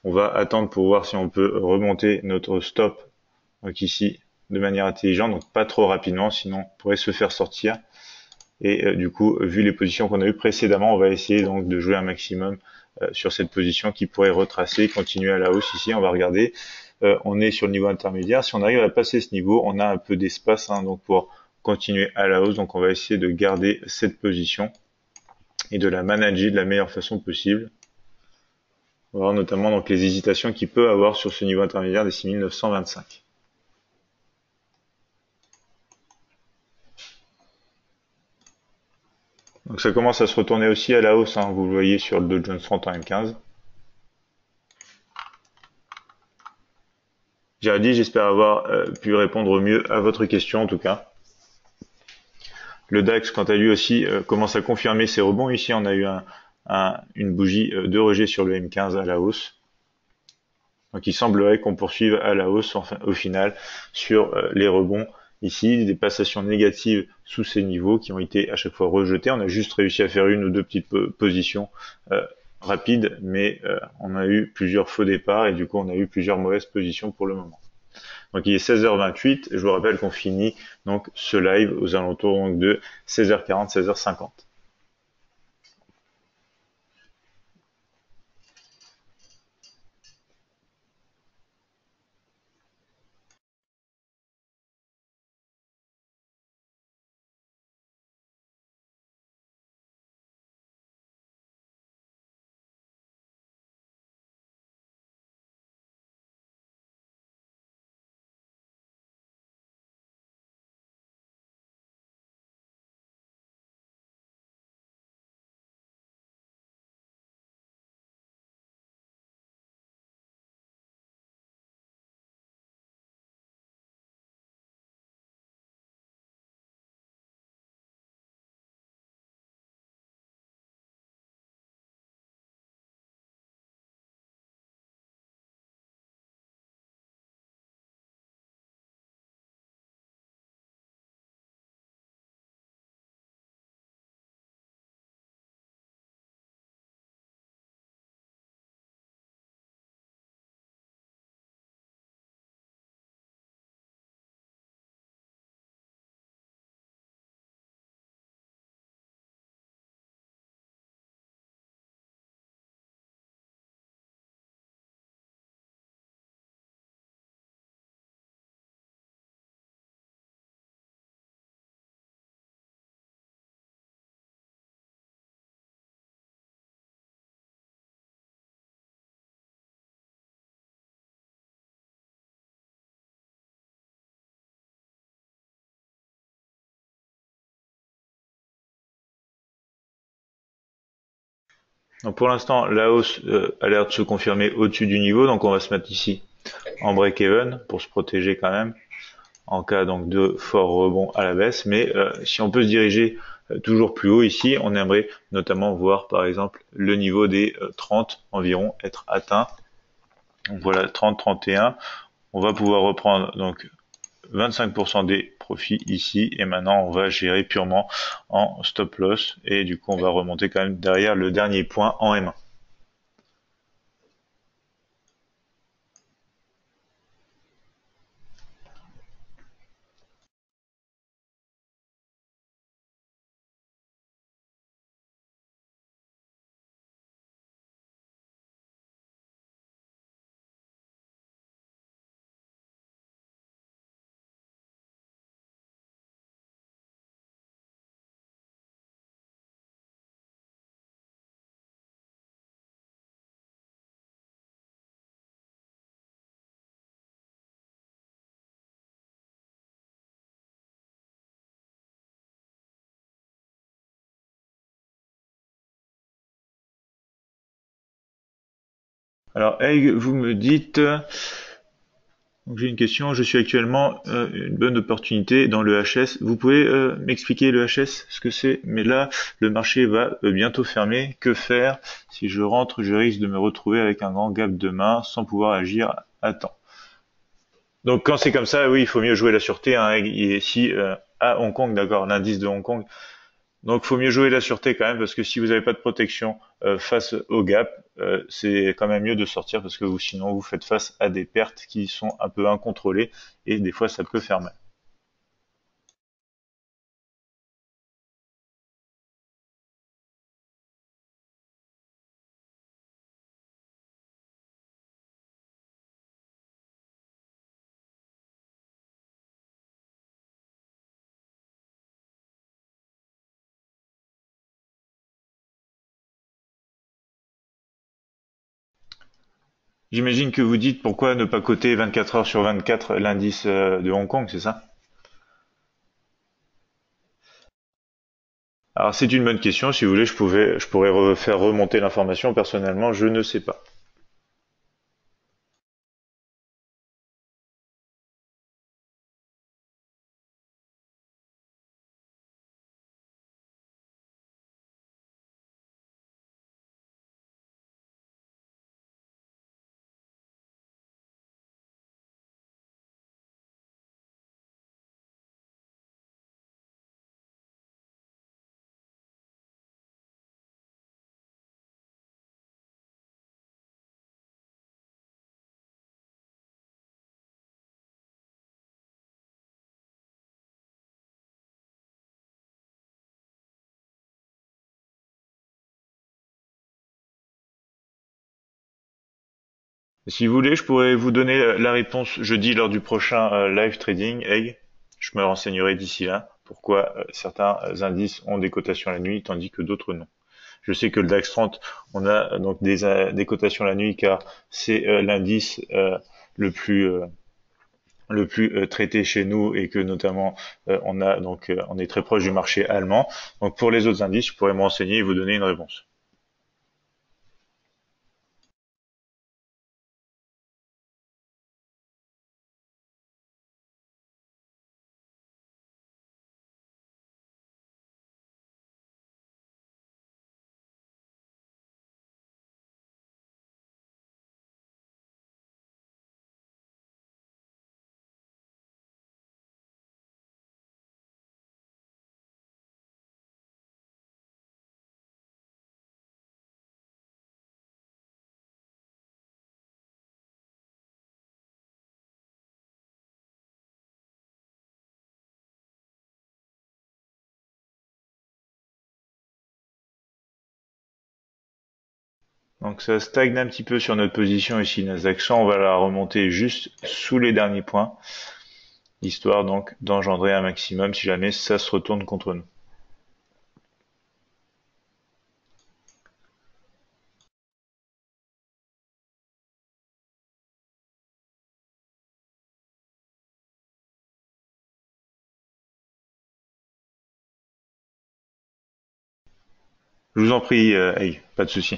On va attendre pour voir si on peut remonter notre stop donc ici de manière intelligente, donc pas trop rapidement, sinon on pourrait se faire sortir. Et du coup, vu les positions qu'on a eues précédemment, on va essayer donc de jouer un maximum sur cette position qui pourrait retracer, continuer à la hausse ici. On va regarder, on est sur le niveau intermédiaire. Si on arrive à passer ce niveau, on a un peu d'espace donc pour continuer à la hausse. Donc on va essayer de garder cette position et de la manager de la meilleure façon possible. On va voir notamment donc les hésitations qu'il peut avoir sur ce niveau intermédiaire des 6925. Donc ça commence à se retourner aussi à la hausse, vous le voyez sur le Dow Jones 30 en M15. J'ai dit, j'espère avoir pu répondre au mieux à votre question en tout cas. Le DAX, quant à lui aussi, commence à confirmer ses rebonds. Ici, on a eu une bougie de rejet sur le M15 à la hausse. Donc il semblerait qu'on poursuive à la hausse au final sur les rebonds. Ici, des passations négatives sous ces niveaux qui ont été à chaque fois rejetées. On a juste réussi à faire une ou deux petites positions rapides, mais on a eu plusieurs faux départs et du coup on a eu plusieurs mauvaises positions pour le moment. Donc il est 16h28, je vous rappelle qu'on finit donc ce live aux alentours donc, de 16h40, 16h50. Donc pour l'instant, la hausse a l'air de se confirmer au-dessus du niveau, donc on va se mettre ici en break-even pour se protéger quand même en cas donc de fort rebond à la baisse. Mais si on peut se diriger toujours plus haut ici, on aimerait notamment voir par exemple le niveau des 30 environ être atteint. Donc voilà, 30-31. On va pouvoir reprendre donc 25% des profits ici et maintenant on va gérer purement en stop loss et du coup on va remonter quand même derrière le dernier point en M1. Alors Egg, vous me dites, donc j'ai une question, je suis actuellement une bonne opportunité dans le HS. Vous pouvez m'expliquer le HS, ce que c'est? Mais là, le marché va bientôt fermer. Que faire? Si je rentre, je risque de me retrouver avec un grand gap de main sans pouvoir agir à temps. Donc quand c'est comme ça, oui, il faut mieux jouer la sûreté. Et si à Hong Kong, d'accord, l'indice de Hong Kong Donc, faut mieux jouer la sûreté quand même, parce que si vous n'avez pas de protection face au gap, c'est quand même mieux de sortir, parce que sinon vous faites face à des pertes qui sont un peu incontrôlées, et des fois ça peut faire mal. J'imagine que vous dites pourquoi ne pas coter 24 heures sur 24 l'indice de Hong Kong, c'est ça? Alors c'est une bonne question, si vous voulez, je pourrais faire remonter l'information, personnellement, je ne sais pas. Si vous voulez, je pourrais vous donner la réponse jeudi lors du prochain live trading Egg. Je me renseignerai d'ici là pourquoi certains indices ont des cotations la nuit tandis que d'autres non. Je sais que le DAX 30, on a donc des cotations la nuit car c'est l'indice le plus traité chez nous et que notamment on est très proche du marché allemand. Donc pour les autres indices, je pourrais me renseigner et vous donner une réponse. Donc ça stagne un petit peu sur notre position ici, Nasdaq 100, on va la remonter juste sous les derniers points, histoire donc d'engendrer un maximum si jamais ça se retourne contre nous. Je vous en prie, hey, pas de souci.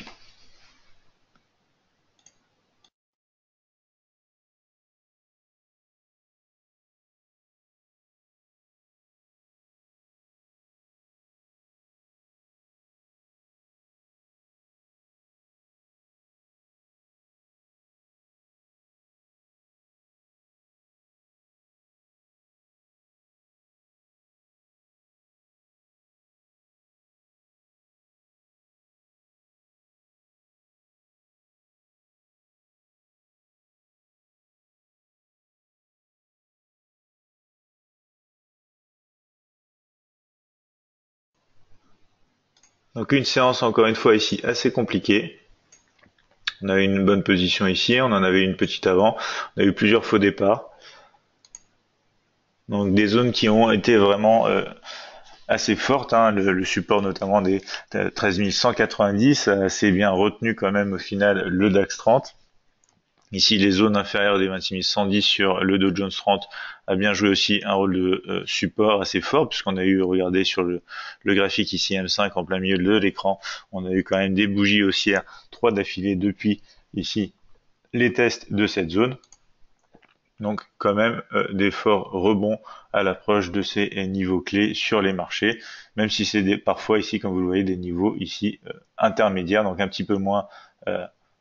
Donc une séance encore une fois ici assez compliquée. On a eu une bonne position ici, on en avait une petite avant, on a eu plusieurs faux départs. Donc des zones qui ont été vraiment assez fortes, hein. Le support notamment des 13 190 a assez bien retenu quand même au final le DAX 30. Ici, les zones inférieures des 26 110 sur le Dow Jones 30 a bien joué aussi un rôle de support assez fort, puisqu'on a eu, regardez sur le graphique ici M5 en plein milieu de l'écran, on a eu quand même des bougies haussières, 3 d'affilée depuis ici les tests de cette zone. Donc quand même des forts rebonds à l'approche de ces niveaux clés sur les marchés, même si c'est parfois ici, comme vous le voyez, des niveaux ici intermédiaires, donc euh,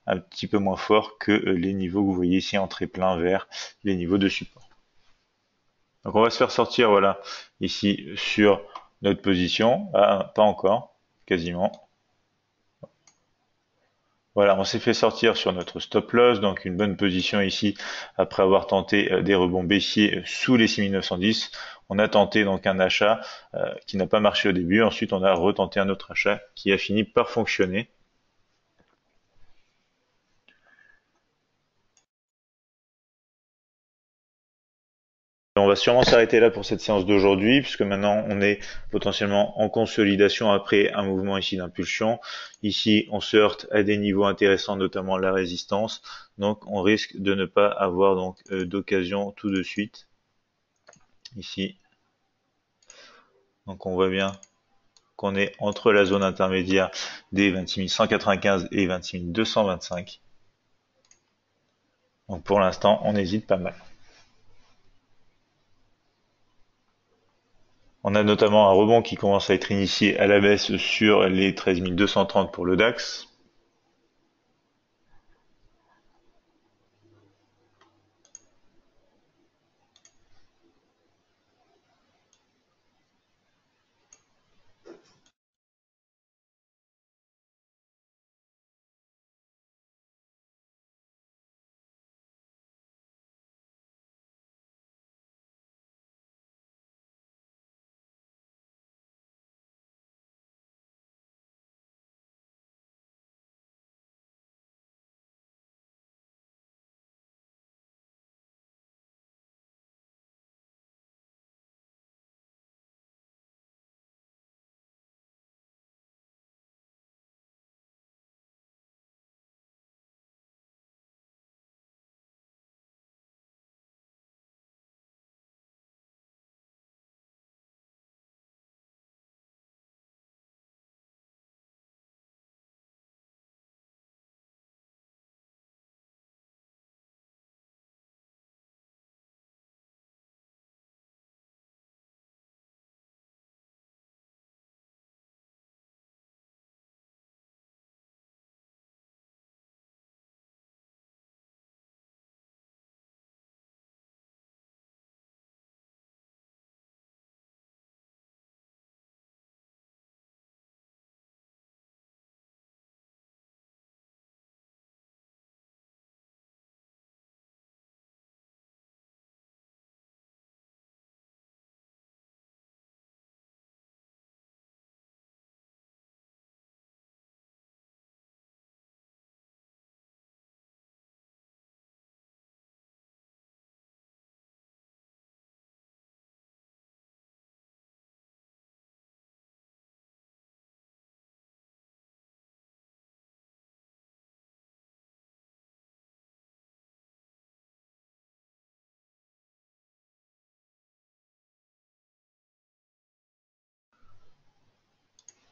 un petit peu moins forts que les niveaux que vous voyez ici en trait plein vers les niveaux de support. Donc on va se faire sortir, voilà, ici sur notre position. Ah, pas encore, quasiment. Voilà, on s'est fait sortir sur notre stop loss, donc une bonne position ici après avoir tenté des rebonds baissiers sous les 6910. On a tenté donc un achat qui n'a pas marché au début. Ensuite, on a retenté un autre achat qui a fini par fonctionner. On va sûrement s'arrêter là pour cette séance d'aujourd'hui, puisque maintenant on est potentiellement en consolidation après un mouvement ici d'impulsion. Ici, on se heurte à des niveaux intéressants, notamment la résistance. Donc, on risque de ne pas avoir donc d'occasion tout de suite. Ici, donc on voit bien qu'on est entre la zone intermédiaire des 26 195 et 26 225. Donc pour l'instant, on hésite pas mal. On a notamment un rebond qui commence à être initié à la baisse sur les 13 230 pour le DAX.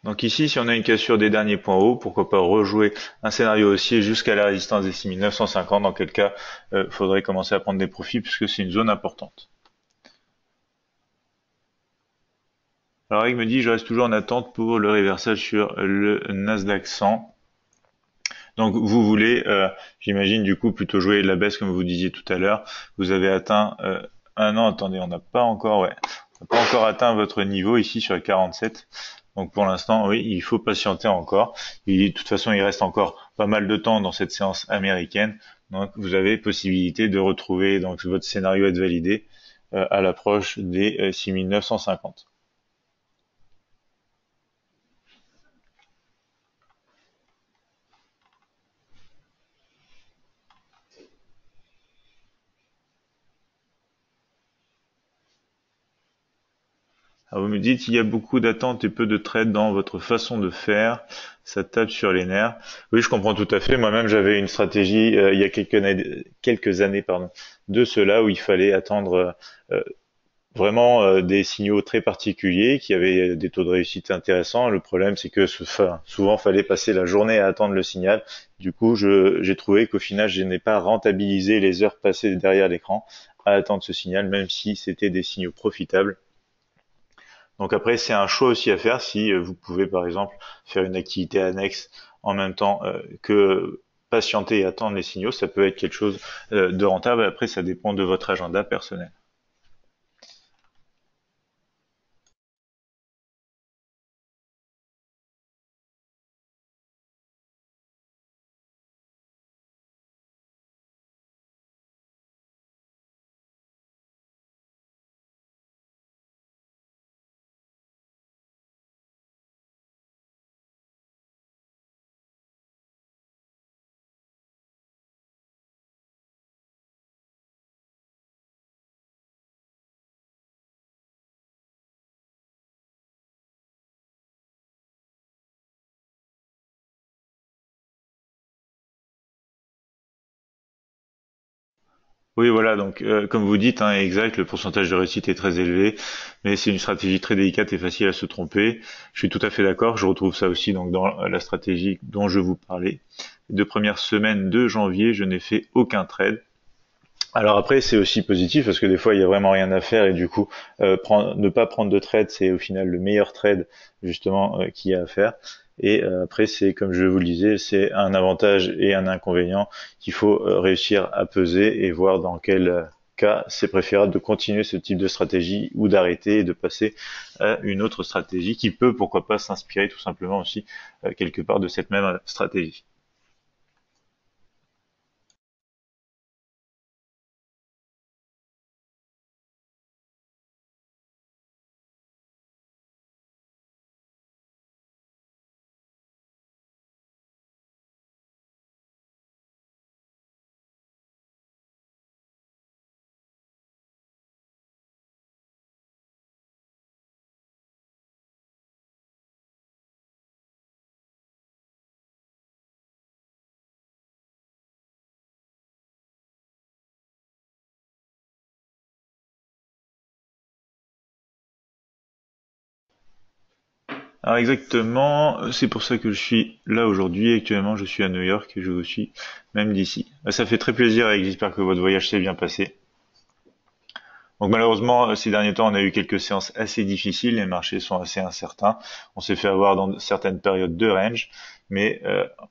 Donc ici, si on a une cassure des derniers points hauts, pourquoi pas rejouer un scénario haussier jusqu'à la résistance des 6950, dans quel cas faudrait commencer à prendre des profits puisque c'est une zone importante. Alors il me dit, je reste toujours en attente pour le réversage sur le Nasdaq 100. Donc vous voulez, j'imagine du coup, plutôt jouer la baisse comme vous disiez tout à l'heure. Vous avez atteint, non, attendez, on n'a pas encore, ouais, on n'a pas encore atteint votre niveau ici sur le 47. Donc pour l'instant, oui, il faut patienter encore. Et de toute façon, il reste encore pas mal de temps dans cette séance américaine. Donc vous avez possibilité de retrouver donc votre scénario être validé à l'approche des 6950. Alors vous me dites, il y a beaucoup d'attentes et peu de trades dans votre façon de faire. Ça tape sur les nerfs. Oui, je comprends tout à fait. Moi-même, j'avais une stratégie il y a quelques années, pardon, de cela où il fallait attendre vraiment des signaux très particuliers qui avaient des taux de réussite intéressants. Le problème, c'est que souvent, fallait passer la journée à attendre le signal. Du coup, j'ai trouvé qu'au final, je n'ai pas rentabilisé les heures passées derrière l'écran à attendre ce signal, même si c'était des signaux profitables. Donc après, c'est un choix aussi à faire si vous pouvez par exemple faire une activité annexe en même temps que patienter et attendre les signaux, ça peut être quelque chose de rentable. Après, ça dépend de votre agenda personnel. Oui, voilà, donc comme vous dites, hein, exact, le pourcentage de réussite est très élevé, mais c'est une stratégie très délicate et facile à se tromper. Je suis tout à fait d'accord, je retrouve ça aussi donc dans la stratégie dont je vous parlais. Les 2 premières semaines de janvier, je n'ai fait aucun trade. Alors après, c'est aussi positif parce que des fois, il y a vraiment rien à faire et du coup, ne pas prendre de trade, c'est au final le meilleur trade justement qu'il y a à faire. Et après, c'est comme je vous le disais, c'est un avantage et un inconvénient qu'il faut réussir à peser et voir dans quel cas c'est préférable de continuer ce type de stratégie ou d'arrêter et de passer à une autre stratégie qui peut, pourquoi pas, s'inspirer tout simplement aussi quelque part de cette même stratégie. Alors exactement, c'est pour ça que je suis là aujourd'hui. Actuellement, je suis à New York et je vous suis même d'ici. Ça fait très plaisir et j'espère que votre voyage s'est bien passé. Donc malheureusement, ces derniers temps, on a eu quelques séances assez difficiles. Les marchés sont assez incertains. On s'est fait avoir dans certaines périodes de range, mais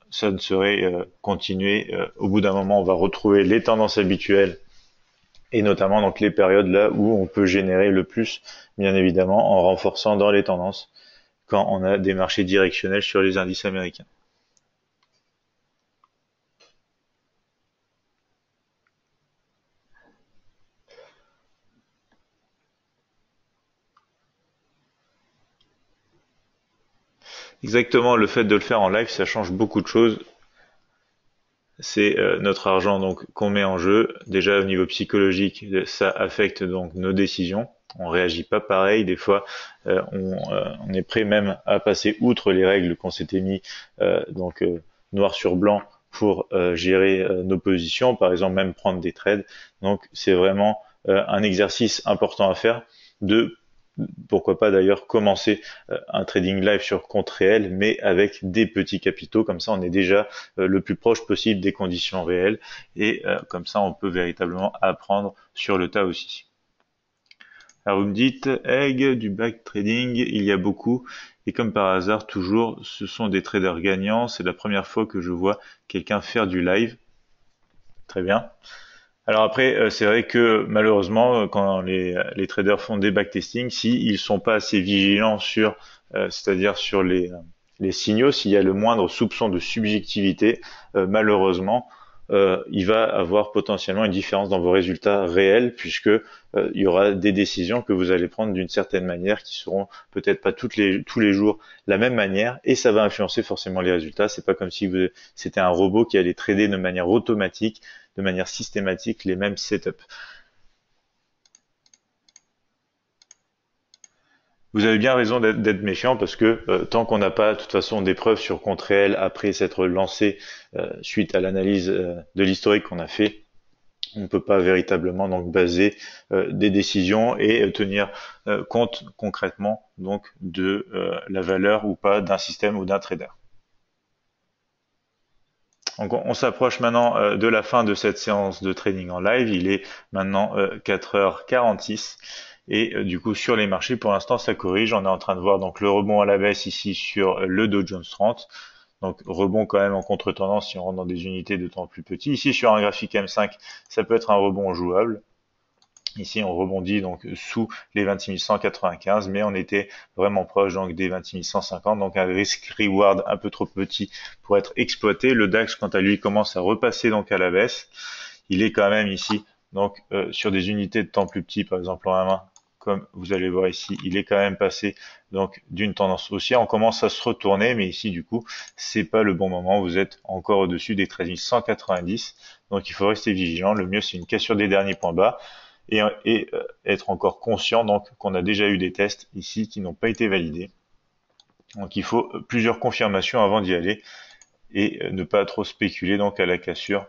ça ne saurait continuer. Au bout d'un moment, on va retrouver les tendances habituelles et notamment donc les périodes là où on peut générer le plus, bien évidemment, en renforçant dans les tendances quand on a des marchés directionnels sur les indices américains. Exactement, le fait de le faire en live, ça change beaucoup de choses. C'est notre argent donc qu'on met en jeu. Déjà au niveau psychologique, ça affecte donc nos décisions. On réagit pas pareil. Des fois, on est prêt même à passer outre les règles qu'on s'était mis noir sur blanc pour gérer nos positions. Par exemple, même prendre des trades. Donc, c'est vraiment un exercice important à faire de pourquoi pas d'ailleurs commencer un trading live sur compte réel, mais avec des petits capitaux, comme ça on est déjà le plus proche possible des conditions réelles, et comme ça on peut véritablement apprendre sur le tas aussi. Alors vous me dites, Egg, du back trading, il y a beaucoup, et comme par hasard, toujours, ce sont des traders gagnants, c'est la première fois que je vois quelqu'un faire du live. Très bien. Alors après, c'est vrai que malheureusement, quand les traders font des backtesting, si ils sont pas assez vigilants sur, c'est-à-dire sur les signaux, s'il y a le moindre soupçon de subjectivité, malheureusement, il va avoir potentiellement une différence dans vos résultats réels, puisque il y aura des décisions que vous allez prendre d'une certaine manière, qui seront peut-être pas tous les jours la même manière, et ça va influencer forcément les résultats. C'est pas comme si c'était un robot qui allait trader de manière automatique, de manière systématique les mêmes setups. Vous avez bien raison d'être méfiant parce que tant qu'on n'a pas de toute façon des preuves sur compte réel après s'être lancé suite à l'analyse de l'historique qu'on a fait, on ne peut pas véritablement donc baser des décisions et tenir compte concrètement donc de la valeur ou pas d'un système ou d'un trader. Donc on s'approche maintenant de la fin de cette séance de trading en live. Il est maintenant 4h46 et du coup sur les marchés pour l'instant ça corrige. On est en train de voir donc le rebond à la baisse ici sur le Dow Jones 30. Donc rebond quand même en contre-tendance si on rentre dans des unités de temps plus petits. Ici sur un graphique M5, ça peut être un rebond jouable. Ici, on rebondit donc sous les 26 195, mais on était vraiment proche donc des 26 150, donc un risque reward un peu trop petit pour être exploité. Le DAX, quant à lui, commence à repasser donc à la baisse. Il est quand même ici donc sur des unités de temps plus petits, par exemple en 1 comme vous allez voir ici, il est quand même passé donc d'une tendance haussière. On commence à se retourner, mais ici du coup, c'est pas le bon moment. Vous êtes encore au-dessus des 13 190, donc il faut rester vigilant. Le mieux, c'est une cassure des derniers points bas et être encore conscient donc qu'on a déjà eu des tests ici qui n'ont pas été validés. Donc il faut plusieurs confirmations avant d'y aller et ne pas trop spéculer donc à la cassure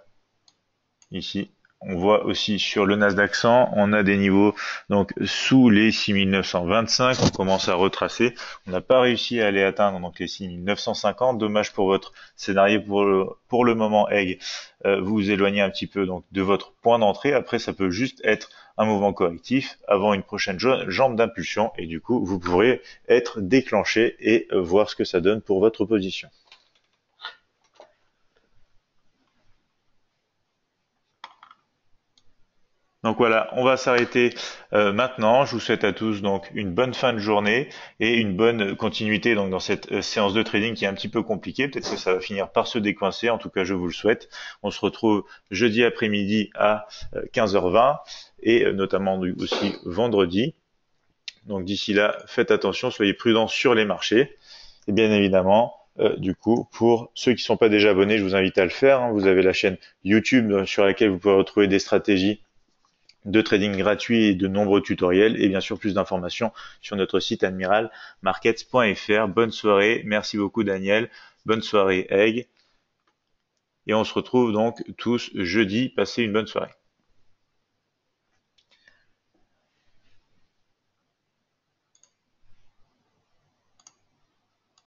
ici On voit aussi sur le Nasdaq 100, on a des niveaux donc sous les 6925. On commence à retracer. On n'a pas réussi à aller atteindre donc les 6950. Dommage pour votre scénario pour le moment, Egg. Vous vous éloignez un petit peu donc de votre point d'entrée. Après, ça peut juste être un mouvement correctif avant une prochaine jambe d'impulsion et du coup, vous pourrez être déclenché et voir ce que ça donne pour votre position. Donc voilà, on va s'arrêter maintenant. Je vous souhaite à tous donc une bonne fin de journée et une bonne continuité donc dans cette séance de trading qui est un petit peu compliquée. Peut-être que ça va finir par se décoincer. En tout cas, je vous le souhaite. On se retrouve jeudi après-midi à 15h20 et notamment aussi vendredi. Donc d'ici là, faites attention, soyez prudents sur les marchés. Et bien évidemment, du coup, pour ceux qui ne sont pas déjà abonnés, je vous invite à le faire. Vous avez la chaîne YouTube sur laquelle vous pouvez retrouver des stratégies de trading gratuit et de nombreux tutoriels et bien sûr plus d'informations sur notre site admiralmarkets.fr. Bonne soirée, merci beaucoup Daniel, bonne soirée Egg et on se retrouve donc tous jeudi, passez une bonne soirée.